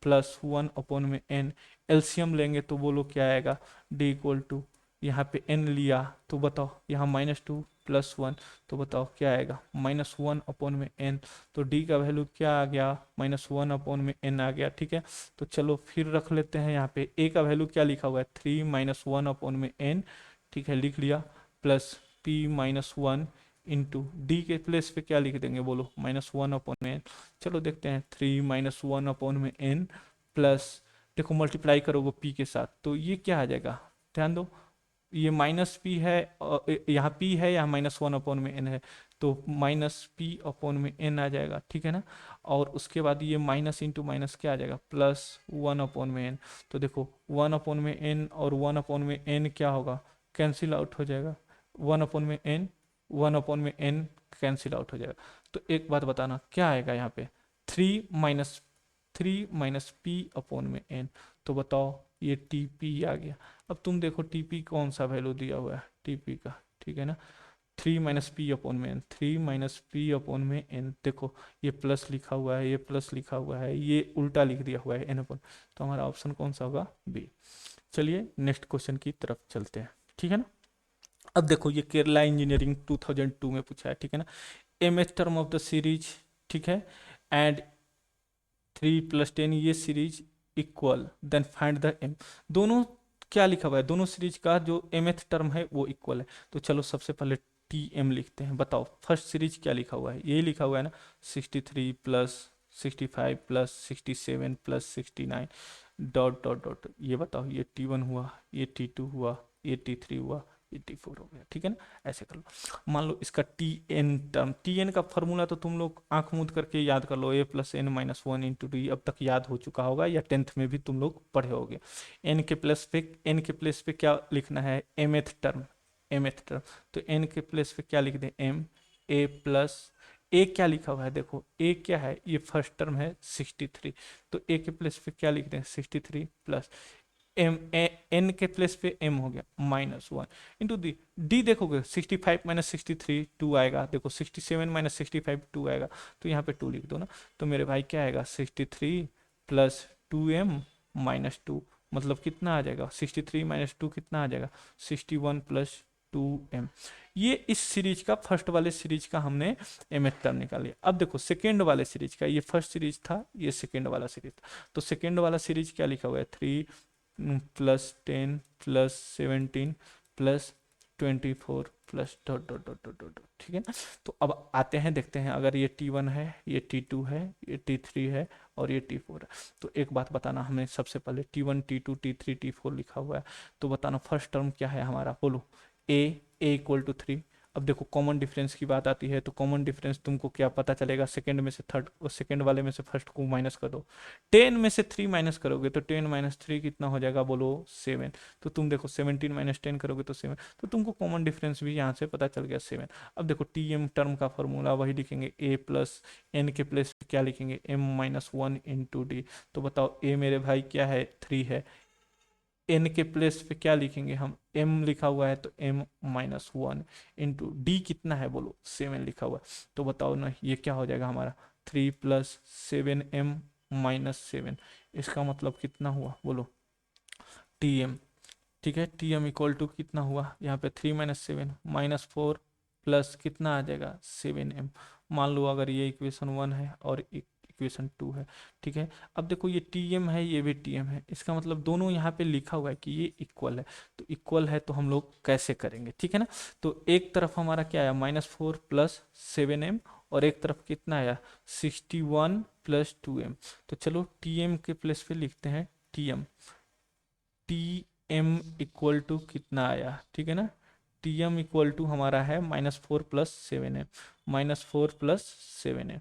plus 1 upon में n। एलसीएम लेंगे तो बोलो क्या आएगा? D इक्वल टू, यहाँ पे n लिया तो बताओ यहाँ -2 प्लस 1, तो बताओ क्या आएगा? -1 अपॉन में n। तो D का वैल्यू क्या आ गया? -1 अपॉन में n आ गया। ठीक है, तो चलो फिर रख लेते हैं यहाँ पे a का वैल्यू क्या लिखा हुआ है? 3 - 1 अपॉन में n। ठीक है, लिख लिया, प्लस p-1 इंटू डी के प्लेस पे क्या लिख देंगे बोलो? -1 अपॉन में n। चलो देखते हैं, 3 - 1 अपॉन में n प्लस, देखो मल्टीप्लाई करोगे p के साथ तो ये क्या आ जाएगा? ध्यान दो, ये माइनस पी है, यहाँ पी है, यहाँ -1/n है, तो -p/n आ जाएगा, ठीक है ना। और उसके बाद ये माइनस इंटू माइनस क्या आ जाएगा, +1/n। तो देखो 1/n और 1/n क्या होगा, कैंसिल आउट हो जाएगा, 1/n 1/n कैंसिल आउट हो जाएगा। तो एक बात बताना क्या आएगा यहाँ पे, 3 - p/n। तो बताओ ये टी आ गया। अब तुम देखो टी कौन सा वैल्यू दिया हुआ है टी का, ठीक है ना। 3 - p/n, 3 - p/n, देखो ये प्लस लिखा हुआ है, ये प्लस लिखा हुआ है, ये उल्टा लिख दिया हुआ है n/। तो हमारा ऑप्शन कौन सा होगा, बी। चलिए नेक्स्ट क्वेश्चन की तरफ चलते हैं, ठीक है ना। अब देखो ये केरला इंजीनियरिंग 2002 में पूछा है, ठीक है ना। mth term of the series, ठीक है, एंड 3 + 10 ये series equal, then find the m। दोनों क्या लिखा हुआ है, दोनों सीरीज का जो mth टर्म है वो इक्वल है। तो चलो सबसे पहले टी एम लिखते हैं। बताओ फर्स्ट सीरीज क्या लिखा हुआ है, यही लिखा हुआ है ना, 63 + 65 + 67 + 69 डॉट डॉट डॉट। ये बताओ ये T1 हुआ, ये T2 हुआ, ये T3 हुआ, ये T4 हो गया, ठीक है ना। ऐसे कर लो। मान लो इसका t n term, t n का फॉर्मूला तो तुम लोग आंख मूंद करके याद कर लो, a+n-1 × d। अब तक याद हो चुका होगा या 10th में भी तुम लोग पढ़े होगे। एन के प्लेस पे क्या लिखना है, mth टर्म, mth टर्म। तो n के प्लेस पे क्या लिख दें, m, a प्लस ए क्या लिखा हुआ है, देखो ए क्या है, ये फर्स्ट टर्म है 63। तो ए के प्लेस पे क्या लिख दें, 63 प्लस एम, एन के प्लेस पे एम हो गया -1 इंटू डी। डी देखोगे 65 - 63 2 आएगा, देखो 67 - 65 2 आएगा, तो यहाँ पे 2 लिख दो ना। तो मेरे भाई क्या आएगा, 63 + 2m - 2, मतलब कितना आ जाएगा, 63 - 2 कितना आ जाएगा, 61 + 2m। ये इस सीरीज का, फर्स्ट वाले सीरीज का हमने mth टर्म निकाल लिया। अब देखो सेकेंड वाले सीरीज का, ये फर्स्ट सीरीज था, ये सेकेंड वाला सीरीज था। तो सेकेंड वाला सीरीज क्या लिखा हुआ है, 3 + 10 + 17 + 24 + dot dot dot dot dot, ठीक है ना। तो अब आते हैं, देखते हैं, अगर ये T1 है, ये T2 है, ये T3 है और ये T4 है। तो एक बात बताना, हमें सबसे पहले T1 T2 T3 T4 लिखा हुआ है, तो बताना फर्स्ट टर्म क्या है हमारा, बोलो। a = 3। अब देखो कॉमन डिफरेंस की बात आती है, तो कॉमन डिफरेंस तुमको क्या पता चलेगा, सेकंड में से थर्ड, और सेकंड वाले में से फर्स्ट को माइनस कर दो। 10 में से 3 माइनस करोगे तो 10 - 3 कितना हो जाएगा, बोलो 7। तो तुम देखो 17 - 10 करोगे तो 7, तो तुमको कॉमन डिफरेंस भी यहाँ से पता चल गया 7। अब देखो टी एम टर्म का फॉर्मूला वही लिखेंगे, a+n के प्लेस पे क्या लिखेंगे, m-1 × d। तो बताओ a मेरे भाई क्या है, 3 है, n के प्लेस पे क्या लिखेंगे हम, m लिखा हुआ है, तो m-1 × d कितना है, बोलो 7 लिखा हुआ है। तो बताओ ना ये क्या हो जाएगा हमारा, 3 + 7m - 7। इसका मतलब कितना हुआ, बोलो tm, ठीक है। tm = कितना हुआ यहाँ पे, 3 - 7 -4 प्लस कितना आ जाएगा, 7m। मान लो अगर ये इक्वेशन 1 है और इक्वेशन 2 है, ठीक है। अब देखो ये tm है, ये भी tm है, इसका मतलब दोनों यहाँ पे लिखा हुआ है कि ये इक्वल है। तो इक्वल है तो हम लोग कैसे करेंगे, ठीक है ना। तो एक तरफ हमारा क्या आया, -4 + 7m, और एक तरफ कितना आया, 61 + 2m। तो चलो tm के प्लेस पे लिखते हैं tm। tm = कितना आया, ठीक है ना। tm = हमारा है -4 + 7m, -4 + 7m,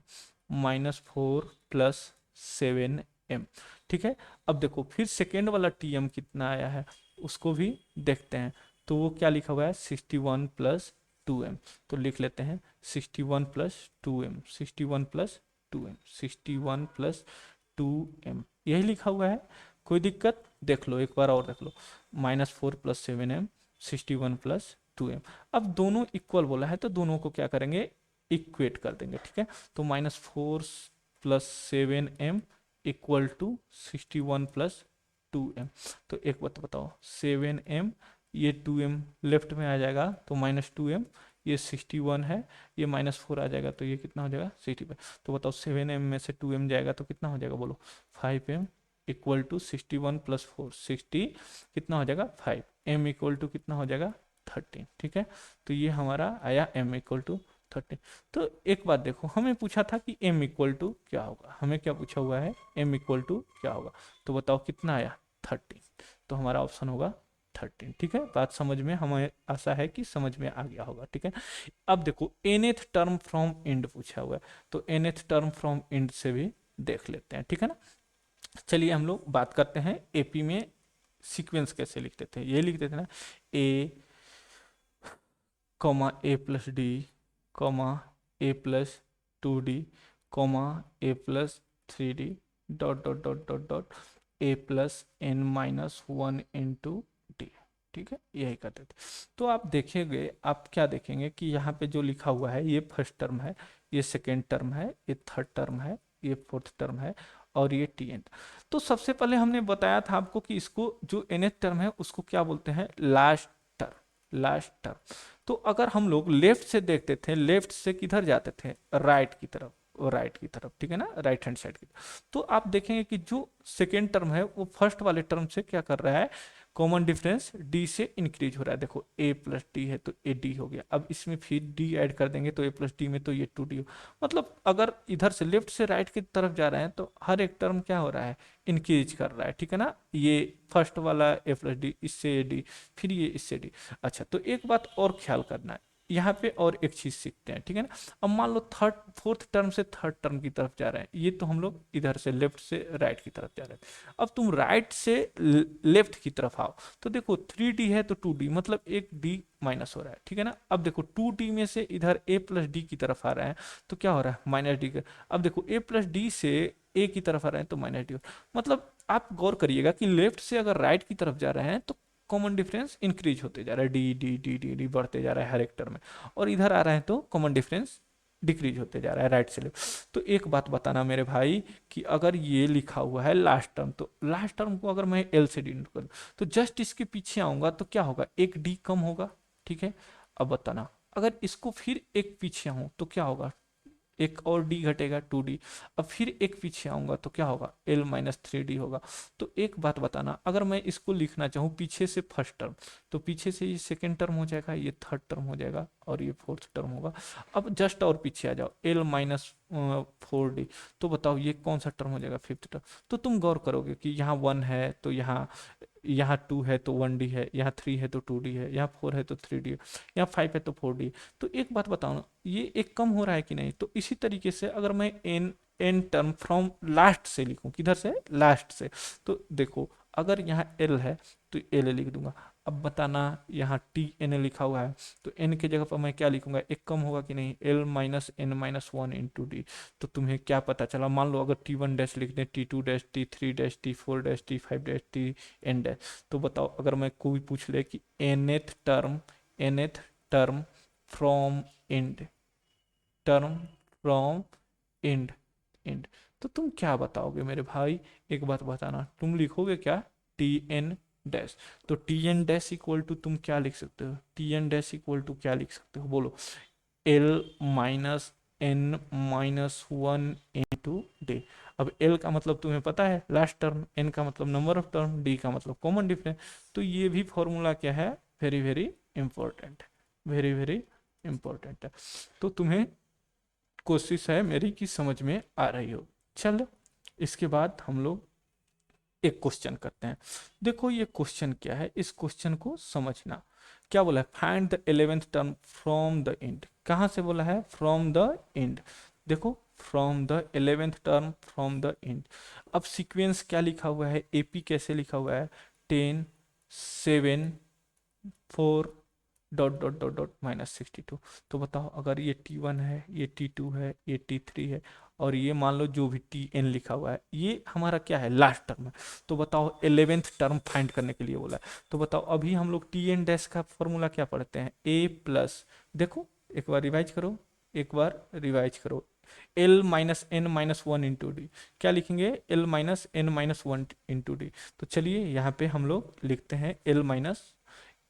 -4 + 7m, ठीक है। अब देखो फिर सेकेंड वाला tm कितना आया है, उसको भी देखते हैं। तो वो क्या लिखा हुआ है, 61 + 2m। तो लिख लेते हैं 61 + 2m, 61 + 2m, 61 + 2m, यही लिखा हुआ है। कोई दिक्कत, देख लो एक बार और देख लो, -4 + 7m, 61 + 2m। अब दोनों इक्वल बोला है तो दोनों को क्या करेंगे, इक्वेट कर देंगे, ठीक है। तो -4 + 7m = 61 + 2m। तो एक बात बताओ, 7m, ये 2m लेफ्ट में आ जाएगा तो -2m, ये 61 है, ये -4 आ जाएगा तो ये कितना हो जाएगा, 65। तो बताओ 7m में से 2m जाएगा तो कितना हो जाएगा, बोलो 5m = 61 + 4, 60 कितना हो जाएगा, 5। m = कितना हो जाएगा, 13, ठीक है। तो ये हमारा आया m = 13। तो एक बात देखो, हमें पूछा था कि m = क्या होगा, हमें क्या पूछा हुआ है, m = क्या होगा। तो बताओ कितना आया, 13। तो हमारा ऑप्शन होगा 13। ठीक है, बात समझ में, हमें आशा है कि समझ में आ गया होगा। ठीक है, अब देखो nth टर्म फ्रॉम एंड पूछा हुआ है, तो nth टर्म फ्रॉम एंड से भी देख लेते हैं। ठीक है ना, चलिए हम लोग बात करते हैं एपी में सीक्वेंस कैसे लिखते थे। ये लिखते थे ना, a comma a plus d comma a plus 2d comma a plus 3d dot dot dot dot dot a plus n minus one into d. ठीक है, यही करते थे। तो आप देखेंगे, आप क्या देखेंगे कि यहाँ पे जो लिखा हुआ है ये फर्स्ट टर्म है, ये सेकेंड टर्म है, ये थर्ड टर्म है, ये फोर्थ टर्म है, और ये टी एन। तो सबसे पहले हमने बताया था आपको कि इसको जो nth टर्म है उसको क्या बोलते हैं, लास्ट टर्म, लास्ट टर्म। तो अगर हम लोग लेफ्ट से देखते थे, लेफ्ट से किधर जाते थे, राइट की तरफ, राइट की तरफ। ठीक है ना, राइट हैंड साइड की तरफ। तो आप देखेंगे कि जो सेकेंड टर्म है वो फर्स्ट वाले टर्म से क्या कर रहा है, कॉमन डिफरेंस डी से इंक्रीज हो रहा है। देखो ए प्लस डी है तो ए डी हो गया, अब इसमें फिर डी ऐड कर देंगे तो ए प्लस डी में तो ये 2d हो। मतलब अगर इधर से लेफ्ट से राइट की तरफ जा रहे हैं तो हर एक टर्म क्या हो रहा है, इंक्रीज कर रहा है। ठीक है ना, ये फर्स्ट वाला ए प्लस डी, इससे ए डी, फिर ये इससे डी। अच्छा, तो एक बात और ख्याल करना है यहाँ पे, और एक चीज सीखते हैं। ठीक है ना, अब मान लो थर्ड फोर्थ टर्म से थर्ड टर्म की तरफ जा रहे हैं, ये तो हम लोग इधर से लेफ्ट से राइट की तरफ जा रहे हैं। अब तुम राइट से लेफ्ट की तरफ आओ तो देखो 3d है तो 2d, मतलब एक d माइनस हो रहा है। ठीक है ना, अब देखो 2d में से इधर a प्लस डी की तरफ आ रहे हैं तो क्या हो रहा है, माइनस डी। अब देखो a प्लस डी से a की तरफ आ रहे हैं तो माइनस डी। मतलब आप गौर करिएगा कि लेफ्ट से अगर राइट की तरफ जा रहे हैं तो कॉमन डिफरेंस इंक्रीज होते जा रहा है, D D D D D बढ़ते जा रहा है हर एक टर्म में, और इधर आ रहा है तो कॉमन डिफरेंस डिक्रीज होते जा रहा है राइट से लेफ्ट। तो एक बात बताना मेरे भाई कि अगर ये लिखा हुआ है लास्ट टर्म, तो लास्ट टर्म को अगर मैं एल से डिनोट करूँ तो जस्ट इसके पीछे आऊंगा तो क्या होगा, एक डी कम होगा। ठीक है, अब बताना अगर इसको फिर एक पीछे आऊं तो क्या होगा, एक और डी घटेगा 2d। अब फिर एक पीछे आऊंगा तो क्या होगा, l माइनस 3d होगा। तो एक बात बताना, अगर मैं इसको लिखना चाहूँ पीछे से फर्स्ट टर्म, तो पीछे से ये सेकेंड टर्म हो जाएगा, ये थर्ड टर्म हो जाएगा, और ये फोर्थ टर्म होगा। अब जस्ट और पीछे आ जाओ, l माइनस 4d, तो बताओ ये कौन सा टर्म हो जाएगा, फिफ्थ टर्म। तो तुम गौर करोगे कि यहाँ 1 है तो यहाँ 2 है तो 1d है, यहाँ 3 है तो 2d है, यहाँ 4 है तो 3d है, यहाँ 5 है तो 4d। तो एक बात बताओ ना, ये एक कम हो रहा है कि नहीं। तो इसी तरीके से अगर मैं एन टर्म फ्रॉम लास्ट से लिखूं, किधर से, लास्ट से, तो देखो अगर यहाँ एल है तो एल लिख दूंगा। अब बताना यहाँ टी एन लिखा हुआ है तो एन की जगह पर मैं क्या लिखूंगा, एक कम होगा कि नहीं, l minus n minus one into d. तो तुम्हें क्या पता चला, मान लो अगर टी वन डैश लिख दें, t two dash, t three dash, t four dash, t five dash, t n dash, तो बताओ अगर मैं कोई पूछ ले कि nth term from end, term from end, end, तो तुम क्या बताओगे मेरे भाई, एक बात बताना, तुम लिखोगे क्या, टी एन डैश। तो t n dash equal to तुम क्या लिख सकते हो, t n dash equal to क्या लिख सकते हो, बोलो, l minus n minus one into d. अब एल का मतलब तुम्हें पता है लास्ट टर्म, एन का मतलब नंबर ऑफ टर्म, डी का मतलब कॉमन डिफरेंस। तो ये भी फॉर्मूला क्या है, very very important, very very important है। तो तुम्हें कोशिश है मेरी कि समझ में आ रही हो। चलो इसके बाद हम लोग एक क्वेश्चन करते हैं। देखो ये क्वेश्चन क्या है, इस क्वेश्चन को समझना। क्या बोला है, find the 11th term from the end. कहाँ से बोला है, फ्रॉम द एंड। देखो from the 11th term from the end. अब सीक्वेंस क्या लिखा हुआ है, एपी कैसे लिखा हुआ है, 10 7 4 dot dot dot dot minus 62। तो बताओ अगर ये T1 है, ये T2 है, ये T3 है, और ये मान लो जो भी TN लिखा हुआ है, ये हमारा क्या है, लास्ट टर्म है। तो बताओ 11th टर्म फाइंड करने के लिए बोला है। तो बताओ अभी हम लोग TN डैश का फॉर्मूला क्या पढ़ते हैं, A प्लस, देखो एक बार रिवाइज करो, एक बार रिवाइज करो, L minus n minus one into d. क्या लिखेंगे, L minus n minus one into d. तो चलिए यहाँ पे हम लोग लिखते हैं L minus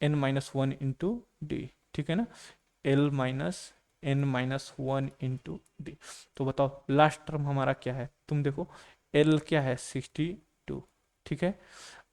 n minus one into d. ठीक है ना, l minus n minus one into d. तो बताओ लास्ट टर्म हमारा क्या है, तुम देखो एल क्या है, 62। ठीक है,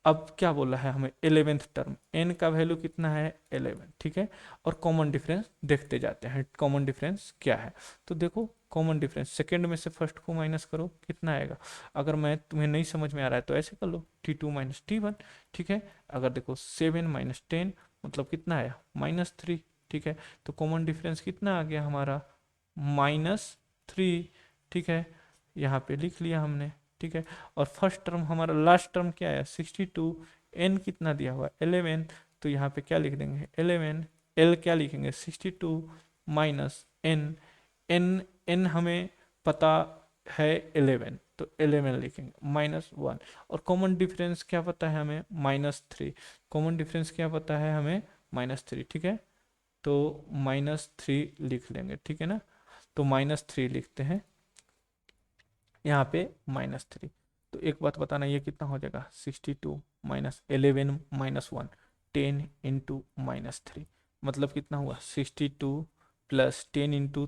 अब क्या बोला है हमें, 11th टर्म, n का वैल्यू कितना है 11, ठीक है। और कॉमन डिफरेंस देखते जाते हैं, कॉमन डिफरेंस क्या है। तो देखो कॉमन डिफरेंस, सेकेंड में से फर्स्ट को माइनस करो, कितना आएगा। अगर मैं तुम्हें नहीं समझ में आ रहा है तो ऐसे कर लो, T2 माइनस T1, ठीक है। अगर देखो 7 माइनस 10 मतलब कितना आया -3, ठीक है। तो कॉमन डिफरेंस कितना आ गया हमारा -3, ठीक है। यहाँ पे लिख लिया हमने, ठीक है। और फर्स्ट टर्म हमारा, लास्ट टर्म क्या है 62, एन कितना दिया हुआ 11, तो यहाँ पे क्या लिख देंगे 11, एल क्या लिखेंगे 62 माइनस एन, एन हमें पता है 11, तो 11 लिखेंगे -1। और कॉमन डिफरेंस क्या पता है हमें -3, कॉमन डिफरेंस क्या पता है हमें -3, ठीक है। तो -3 लिख लेंगे, ठीक है ना। तो -3 लिखते हैं यहाँ पे -3। तो एक बात बताना, ये कितना हो जाएगा 62 माइनस 11 -1, 10 इंटू -3, मतलब कितना हुआ 62 प्लस 10 इंटू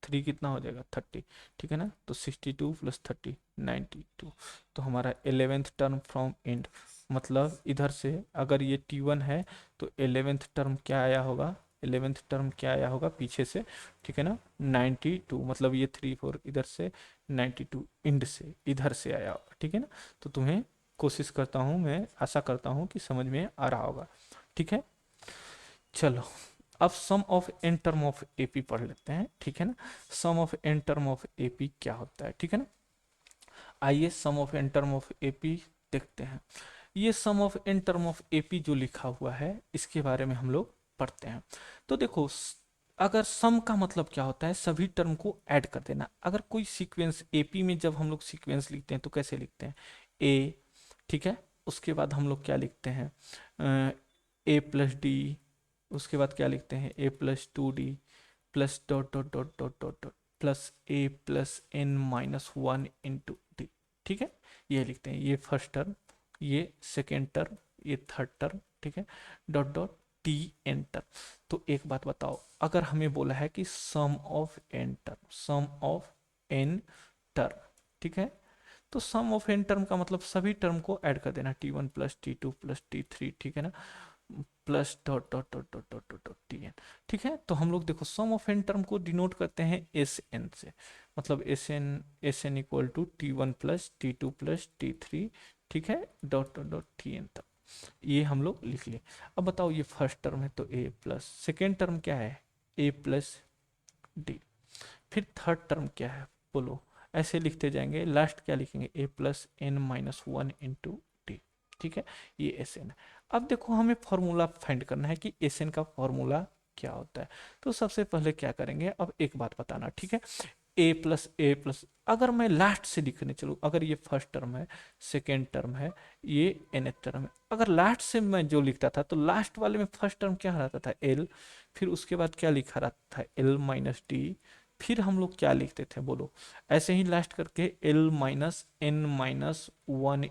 3 कितना हो जाएगा 30, ठीक है ना। तो 62 प्लस 30 92। तो हमारा 11th टर्म फ्रॉम एंड, मतलब इधर से अगर ये T1 है तो 11th टर्म क्या आया होगा, 11th टर्म क्या आया होगा पीछे से, ठीक है ना 92, मतलब ये 3 4 इधर से 92 इंड से इधर से आया होगा, ठीक है ना। तो तुम्हें कोशिश करता हूँ, मैं आशा करता हूँ कि समझ में आ रहा होगा, ठीक है। चलो अब sum of n term of AP पढ़ लेते हैं, ठीक है ना। Sum of n term of AP क्या होता है, ठीक है ना। आइए sum of n term of AP देखते हैं। ये sum of n term of AP जो लिखा हुआ है इसके बारे में हम लोग पढ़ते हैं। तो देखो अगर सम का मतलब क्या होता है, सभी टर्म को ऐड कर देना। अगर कोई सीक्वेंस एपी में जब हम लोग सीक्वेंस लिखते हैं तो कैसे लिखते हैं, ए, ठीक है। उसके बाद हम लोग क्या लिखते हैं ए प्लस डी, उसके बाद क्या लिखते हैं A+2D plus dot dot dot dot dot dot plus A+n-1 into d, ठीक है। ये लिखते हैं, ये फर्स्ट टर्म, ये सेकेंड टर्म, ये थर्ड टर्म, ठीक है, dot dot T n term. तो एक बात बताओ, अगर हमें बोला है कि sum of n term, sum of n term, ठीक है। तो सम ऑफ एन टर्म का मतलब सभी टर्म को ऐड कर देना, T1 plus T2 plus T3, ठीक है ना, plus dot dot dot dot dot dot dot T n, ठीक है। तो हम लोग देखो सम ऑफ एन टर्म को डिनोट करते हैं एस एन से, मतलब s n equal to T1 plus T2 plus T3, ठीक है, dot dot dot T n तक, ये हम लोग लिख लिए। अब बताओ ये फर्स्ट टर्म है तो ए प्लस, सेकेंड टर्म क्या है ए प्लस डी, फिर थर्ड टर्म क्या है बोलो, ऐसे लिखते जाएंगे, लास्ट क्या लिखेंगे A+n-1 इंटू डी, ठीक है। ये एस एन है। अब देखो हमें फॉर्मूला फाइंड करना है कि एस एन का फॉर्मूला क्या होता है। तो सबसे पहले क्या करेंगे, अब एक बात बताना, ठीक है। A+, अगर मैं लास्ट से लिखने चलूँ, अगर ये फर्स्ट टर्म है, सेकेंड टर्म है, ये nth टर्म है, अगर लास्ट से मैं जो लिखता था तो लास्ट वाले में फर्स्ट टर्म क्या रहता था एल, फिर उसके बाद क्या लिखा रहता था L-D, फिर हम लोग क्या लिखते थे बोलो, ऐसे ही लास्ट करके L-n-1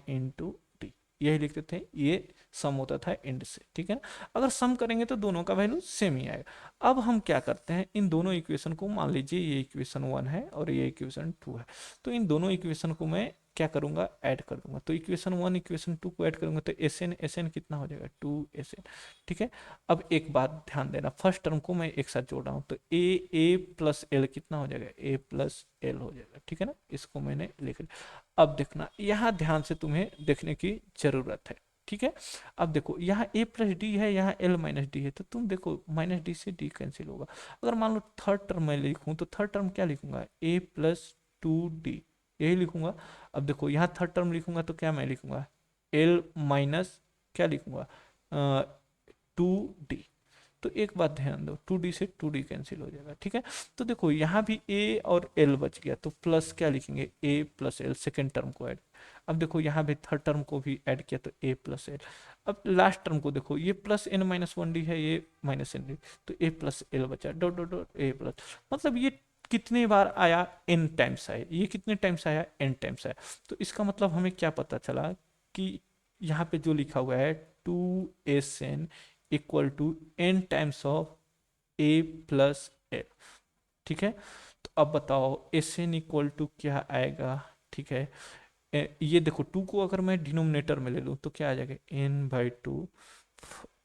इंटू डी, यही लिखते थे। ये सम होता था एंड से, ठीक है ना। अगर सम करेंगे तो दोनों का वैल्यू सेम ही आएगा। अब हम क्या करते हैं, इन दोनों इक्वेशन को, मान लीजिए ये इक्वेशन 1 है और ये इक्वेशन 2 है, तो इन दोनों इक्वेशन को मैं क्या करूंगा ऐड कर दूंगा। तो इक्वेशन 1 इक्वेशन 2 को ऐड करूंगा तो एस एन कितना हो जाएगा 2 SN, ठीक है। अब एक बात ध्यान देना, फर्स्ट टर्म को मैं एक साथ जोड़ रहा हूँ तो ए प्लस एल कितना हो जाएगा A+L हो जाएगा, ठीक है ना। इसको मैंने लिख लिया। अब देखना यहाँ ध्यान से तुम्हें देखने की जरूरत है, ठीक है। अब देखो यहाँ A+D है, यहाँ L-D है, तो तुम देखो -D से D कैंसिल होगा। अगर मान लो थर्ड टर्म मैं लिखूँ तो थर्ड टर्म क्या लिखूंगा A+2D, यही लिखूंगा। अब देखो यहाँ थर्ड टर्म लिखूंगा तो क्या मैं लिखूंगा L माइनस क्या लिखूंगा 2D। तो एक बात ध्यान दो, 2D से 2D कैंसिल हो जाएगा, ठीक है। तो देखो यहाँ भी A और L बच गया, तो प्लस क्या लिखेंगे A+L, सेकेंड टर्म को ऐड। अब देखो यहाँ भी थर्ड टर्म को भी ऐड किया तो A+L। अब लास्ट टर्म को देखो, ये +n-1D है, ये -n, तो A+L बचा, डॉट डॉट डॉट A+, मतलब ये कितने बार आया n टाइम्स आया, ये कितने टाइम्स आया n टाइम्स आया। तो इसका मतलब हमें क्या पता चला कि यहाँ पे जो लिखा हुआ है 2SN equal to n times of A+L, ठीक है। तो अब बताओ एस एन इक्वल टू क्या आएगा, ठीक है, ये देखो 2 को अगर मैं डिनोमिनेटर में ले लूँ तो क्या आ जाएगा, n/2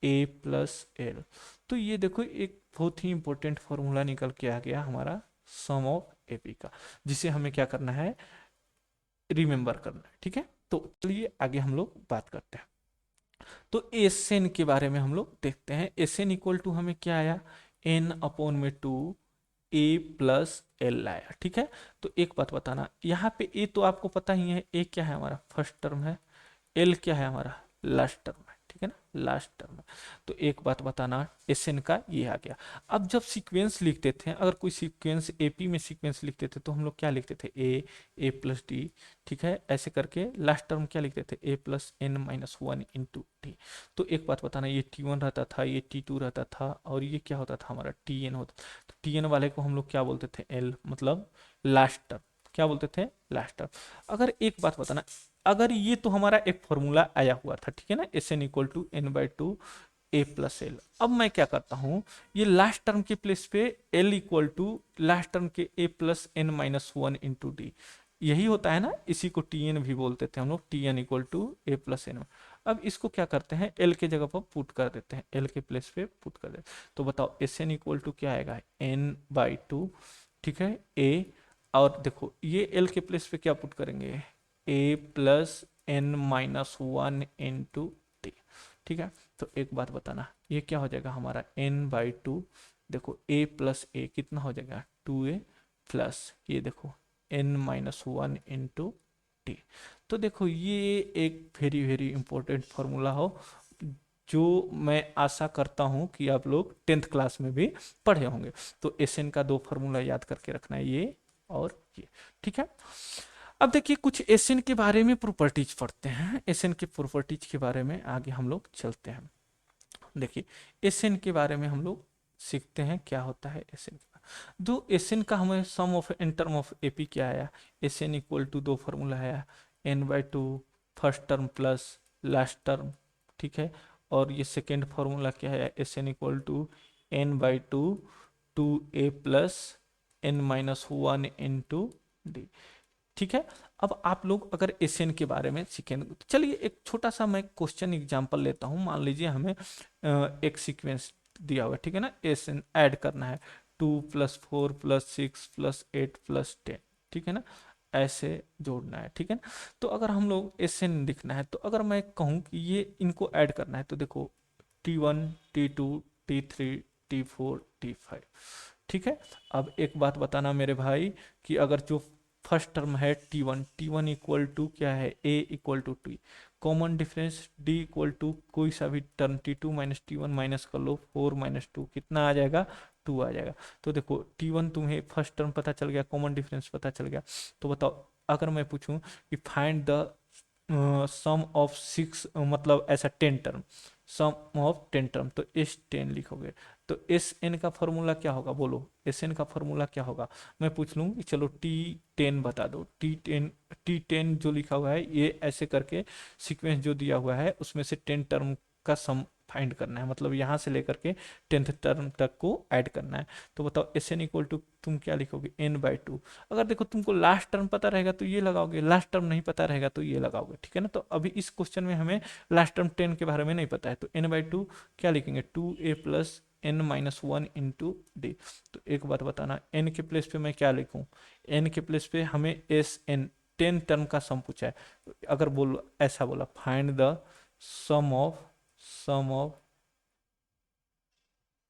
ए प्लस एल। तो ये देखो एक बहुत ही इंपॉर्टेंट फॉर्मूला निकल के आ गया हमारा सम ऑफ एपी का, जिसे हमें क्या करना है, रिमेंबर करना है। ठीक है, तो चलिए आगे हम लोग बात करते हैं। तो एस एन के बारे में हम लोग देखते हैं। एस एन इक्वल टू हमें क्या आया, n/2 ए प्लस एल आया। ठीक है, तो एक बात बताना, यहाँ पे ए तो आपको पता ही है, ए क्या है हमारा फर्स्ट टर्म है, एल क्या है हमारा लास्ट टर्म है। ठीक है ना, लास्ट टर्म है। तो एक बात बताना, एस एन का ये आ गया। अब जब सीक्वेंस लिखते थे, अगर कोई सीक्वेंस एपी में सीक्वेंस लिखते थे तो हम लोग क्या लिखते थे, ए प्लस डी। ठीक है, ऐसे करके लास्ट टर्म क्या लिखते थे, ए प्लस n-1 इंटू टी। तो एक बात बताना, ये T1 रहता था, ये T2 रहता था, और ये क्या होता था हमारा Tn होता था। तो Tn वाले को हम लोग क्या बोलते थे, एल, मतलब लास्ट टर्म। क्या बोलते थे, लास्ट टर्म। अगर एक बात बताना, अगर ये तो हमारा एक फॉर्मूला आया हुआ था, ठीक है ना, s n equal to n/2 a plus l. अब मैं क्या करता हूँ, ये लास्ट टर्म के प्लेस पे l equal to last term के a plus n-1 into D, यही होता है ना, इसी को टी एन भी बोलते थे हम लोग, T n equal to a plus n. अब इसको क्या करते हैं, एल के जगह पर पुट कर देते हैं, एल के प्लेस पे पुट कर देते हैं। तो बताओ एस एन इक्वल टू क्या आएगा, n/2, ठीक है, ए, और देखो ये एल के प्लेस पे क्या पुट करेंगे, ए प्लस n-1 इंटू टी। ठीक है, तो एक बात बताना, ये क्या हो जाएगा हमारा n/2, देखो a प्लस ए कितना हो जाएगा, 2a प्लस ये देखो n-1 इंटू टी। तो देखो ये एक वेरी वेरी इंपॉर्टेंट फॉर्मूला हो, जो मैं आशा करता हूं कि आप लोग 10th क्लास में भी पढ़े होंगे। तो एस एन का 2 फार्मूला याद करके रखना है, ये और ये। ठीक है, अब देखिए कुछ एस एन के बारे में प्रॉपर्टीज पढ़ते हैं, एस एन के प्रॉपर्टीज के बारे में आगे हम लोग चलते हैं। देखिए एस एन के बारे में हम लोग सीखते हैं क्या होता है एस एन का। दो एस एन का हमें sum of n term of AP क्या आया, S n equal to 2 formula आया, n/2 first term plus last term. ठीक है, और ये सेकेंड फार्मूला क्या है, S n equal to n/2 2a plus n-1 into d. ठीक है, अब आप लोग अगर एस एन के बारे में सीखेंगे तो चलिए एक छोटा सा मैं क्वेश्चन एग्जांपल लेता हूं। मान लीजिए हमें एक सीक्वेंस दिया हुआ है, ठीक है ना, एस एन ऐड करना है, 2+4+6+8+10, ठीक है ना, ऐसे जोड़ना है। ठीक है ना, तो अगर हम लोग एस एन लिखना है, तो अगर मैं कहूँ कि ये इनको ऐड करना है, तो देखो T1 T2 T3 T4 T5। ठीक है, अब एक बात बताना मेरे भाई, कि अगर जो फर्स्ट टर्म है T1, T1 इक्वल टू क्या है, A equal to T, common difference D equal to कोई सा भी term T2 minus T1 minus कर लो, 4 - 2 कितना आ जाएगा, 2 आ जाएगा। तो देखो T1 तुम्हें फर्स्ट टर्म पता चल गया, कॉमन डिफरेंस पता चल गया। तो बताओ अगर मैं पूछूं कि फाइंड द सम ऑफ 6, मतलब ऐसा 10 टर्म, सम ऑफ 10 टर्म, तो एस 10 लिखोगे। तो एस एन का फॉर्मूला क्या होगा, बोलो एस एन का फॉर्मूला क्या होगा। मैं पूछ लूँ कि चलो T10 बता दो, T10 जो लिखा हुआ है, ये ऐसे करके सीक्वेंस जो दिया हुआ है उसमें से 10 टर्म का सम फाइंड करना है, मतलब यहाँ से लेकर के 10th टर्म तक को ऐड करना है। तो बताओ एस एन इक्वल टू तुम क्या लिखोगे, n/2। अगर देखो तुमको लास्ट टर्म पता रहेगा तो ये लगाओगे, लास्ट टर्म नहीं पता रहेगा तो ये लगाओगे। ठीक है ना, तो अभी इस क्वेश्चन में हमें लास्ट टर्म 10 के बारे में नहीं पता है, तो n/2 क्या लिखेंगे, 2a plus n-1 into d. तो एक बात बताना, n के प्लेस पे मैं क्या लिखूं, n के प्लेस पे हमें एस एन 10 टर्म का सम पूछा है। अगर बोलो ऐसा बोला, find the sum of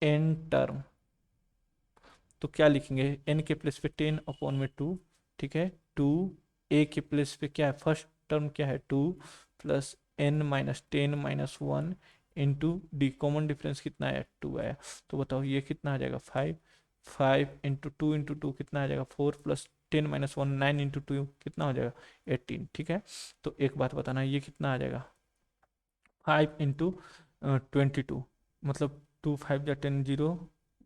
n term, तो क्या लिखेंगे, n के प्लेस पे 10/2, ठीक है, 2, a के प्लेस पे क्या है, फर्स्ट टर्म क्या है 2 plus n-10-1 into D, common difference कितना आया, 2 आया। तो बताओ ये कितना आ जाएगा, 5, 5 इंटू 2 इंटू 2 कितना आ जाएगा, 4 प्लस 10-1 9 इंटू 2 कितना हो जाएगा, 18। ठीक है, तो एक बात बताना, ये कितना आ जाएगा, 5 इंटू 22, मतलब 2 5 10 0,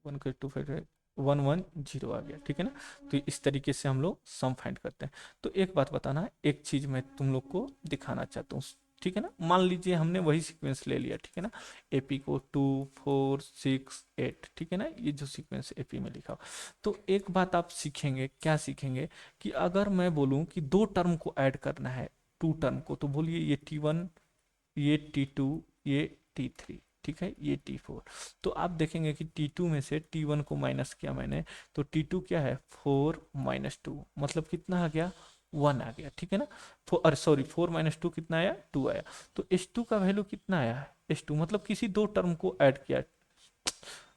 1 2 5 1 1 0 आ गया। ठीक है ना, तो इस तरीके से हम लोग सम फाइंड करते हैं। तो एक बात बताना, एक चीज मैं तुम लोग को दिखाना चाहता हूँ। ठीक है ना, मान लीजिए हमने वही सीक्वेंस ले लिया, ठीक है ना, एपी को 2 4 6 8, ठीक है ना, ये जो सीक्वेंस एपी में लिखा हो। तो एक बात आप सीखेंगे, क्या सीखेंगे, कि अगर मैं बोलूं कि 2 टर्म को ऐड करना है, टू टर्म को, तो बोलिए ये T1, ये T2, ये T3, ठीक है, ये T4। तो आप देखेंगे कि T2 में से T1 को माइनस किया मैंने, तो T2 क्या है 4 माइनस 2, मतलब कितना आ गया 1 आ गया, ठीक है ना। अरे सॉरी, 4 माइनस 2 कितना आया 2 आया। तो H2 का वैल्यू कितना आया H2, मतलब किसी दो टर्म को ऐड किया,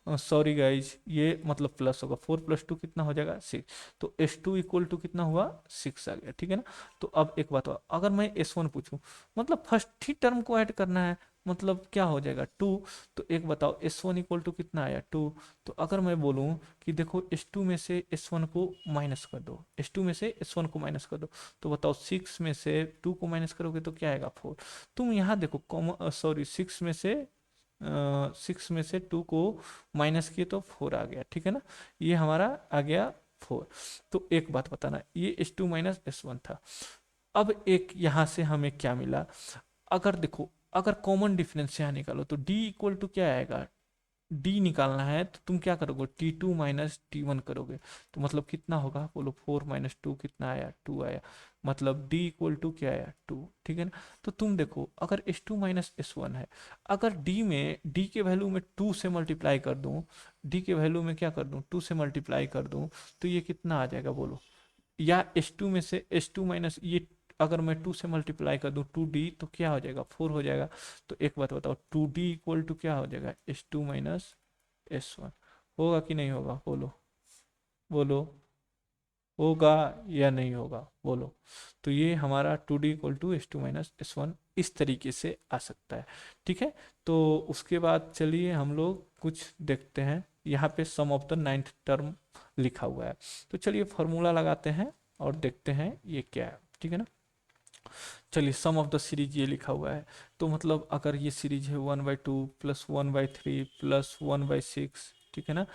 सॉरी गाइज, ये मतलब प्लस होगा, 4 प्लस 2 कितना हो जाएगा 6, तो S2 इक्वल टू कितना हुआ 6 आ गया, ठीक है ना। तो अब एक बात हुआ, अगर मैं S1 पूछूं, मतलब फर्स्ट ही टर्म को ऐड करना है, मतलब क्या हो जाएगा 2। तो एक बताओ S1 इक्वल टू कितना आया 2। तो अगर मैं बोलूं कि देखो S2 में से S1 को माइनस कर दो, S2 में से S1 को माइनस कर दो, तो बताओ 6 में से 2 को माइनस करोगे तो क्या आएगा 4। तुम यहाँ देखो, सॉरी 6 में से 2 को माइनस किए तो 4 आ गया, ठीक है ना, ये हमारा आ गया 4। तो एक बात बताना, ये S2 माइनस S1 था। अब एक यहाँ से हमें क्या मिला, अगर देखो, अगर कॉमन डिफरेंस यहाँ निकालो तो D इक्वल टू क्या आएगा, डी निकालना है तो तुम क्या करोगे T2 माइनस T1 करोगे, तो मतलब कितना होगा बोलो, 4 माइनस 2 कितना आया 2 आया, मतलब D इक्वल टू क्या आया 2, ठीक है ना। तो तुम देखो, अगर S2 माइनस S1 है, अगर D के वैल्यू में 2 से मल्टीप्लाई कर दूं, D के वैल्यू में क्या कर दूं 2 से मल्टीप्लाई कर दूं, तो ये कितना आ जाएगा बोलो, या S2 में से S2 माइनस ये, अगर मैं 2 से मल्टीप्लाई कर दूं 2D, तो क्या हो जाएगा 4 हो जाएगा। तो एक बात बताओ, 2D इक्वल टू क्या हो जाएगा S2 माइनस S1, होगा कि नहीं होगा बोलो, बोलो होगा या नहीं होगा बोलो। तो ये हमारा 2D equal to S2 minus S1 इस तरीके से आ सकता है, ठीक है। तो उसके बाद चलिए हम लोग कुछ देखते हैं, यहाँ पे सम ऑफ द नाइन्थ टर्म लिखा हुआ है, तो चलिए फॉर्मूला लगाते हैं और देखते हैं ये क्या है, ठीक है ना। चलिए सम ऑफ द सीरीज ये लिखा हुआ है, तो मतलब अगर ये सीरीज है 1/2 प्लस 1/3 प्लस 1/6, ठीक है ना,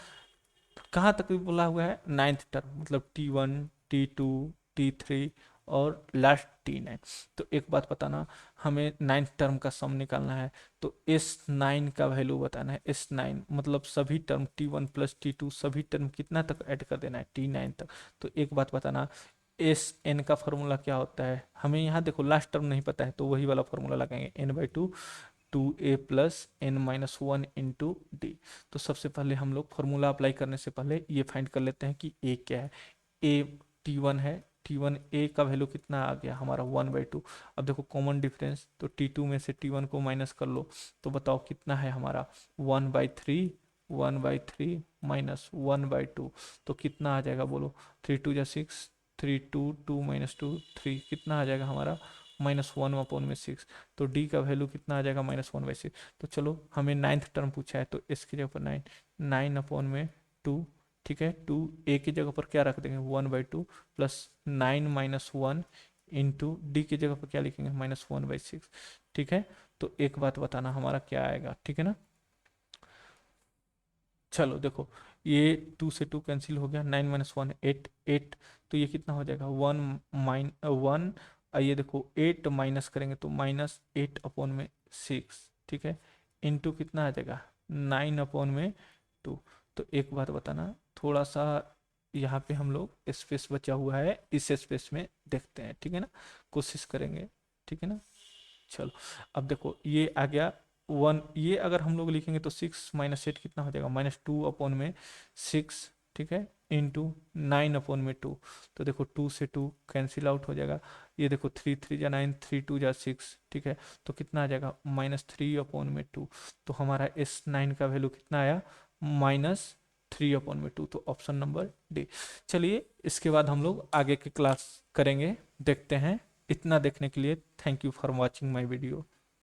कहाँ तक भी बोला हुआ है नाइन्थ टर्म, मतलब T1, T2, T3 और लास्ट T9। तो एक बात बताना, हमें नाइन्थ टर्म का सम निकालना है, तो S9 का वैल्यू बताना है, S9 मतलब सभी टर्म T1 प्लस T2 सभी टर्म कितना तक ऐड कर देना है T9 तक। तो एक बात बताना, SN का फॉर्मूला क्या होता है, हमें यहाँ देखो लास्ट टर्म नहीं पता है, तो वही वाला फॉर्मूला लगाएंगे N/2 2A plus N minus 1 into d. तो सबसे पहले हम लोग फॉर्मूला अप्लाई करने से पहले ये फाइंड कर लेते हैं कि A क्या है। A T1 है, T1 A का वैल्यू कितना आ गया हमारा 1/2। अब देखो कॉमन डिफरेंस, तो T2 में से T1 को माइनस कर लो, तो बताओ कितना है हमारा 1/3, 1/3 माइनस 1/2, तो कितना आ जाएगा बोलो, 3 2 6, 3 2 माइनस 2 3, कितना आ जाएगा हमारा -1/6। तो डी का वैल्यू कितना आ जाएगा -1/6। तो चलो हमें नाइन्थ टर्म पूछा है, तो इसकी जगह पर 9 ठीक है, 2 ए की जगह पर क्या रख देंगे 1/2 प्लस 9 माइनस 1 इंटू डी की जगह पर क्या लिखेंगे -1/6, ठीक है। तो एक बात बताना हमारा क्या आएगा, ठीक है ना। चलो देखो, ये 2 से 2 कैंसिल हो गया, 9 माइनस 1 8 8, तो ये कितना हो जाएगा 1 ये देखो 8 माइनस करेंगे तो -8/6, ठीक है, इनटू कितना आ जाएगा 9/2। तो एक बात बताना, थोड़ा सा यहाँ पे हम लोग स्पेस बचा हुआ है, इस स्पेस में देखते हैं, ठीक है ना, कोशिश करेंगे, ठीक है ना। चलो अब देखो ये आ गया 1, ये अगर हम लोग लिखेंगे तो 6 - 8 कितना हो जाएगा -2/6, ठीक है, इंटू 9/2। तो देखो 2 से 2 कैंसिल आउट हो जाएगा, ये देखो 3 3 जा 9, 3 2 जा 6, ठीक है, तो कितना आ जाएगा -3/2। तो हमारा S9 का वैल्यू कितना आया -3/2, तो ऑप्शन नंबर डी। चलिए इसके बाद हम लोग आगे की क्लास करेंगे, देखते हैं। इतना देखने के लिए thank you for watching my video.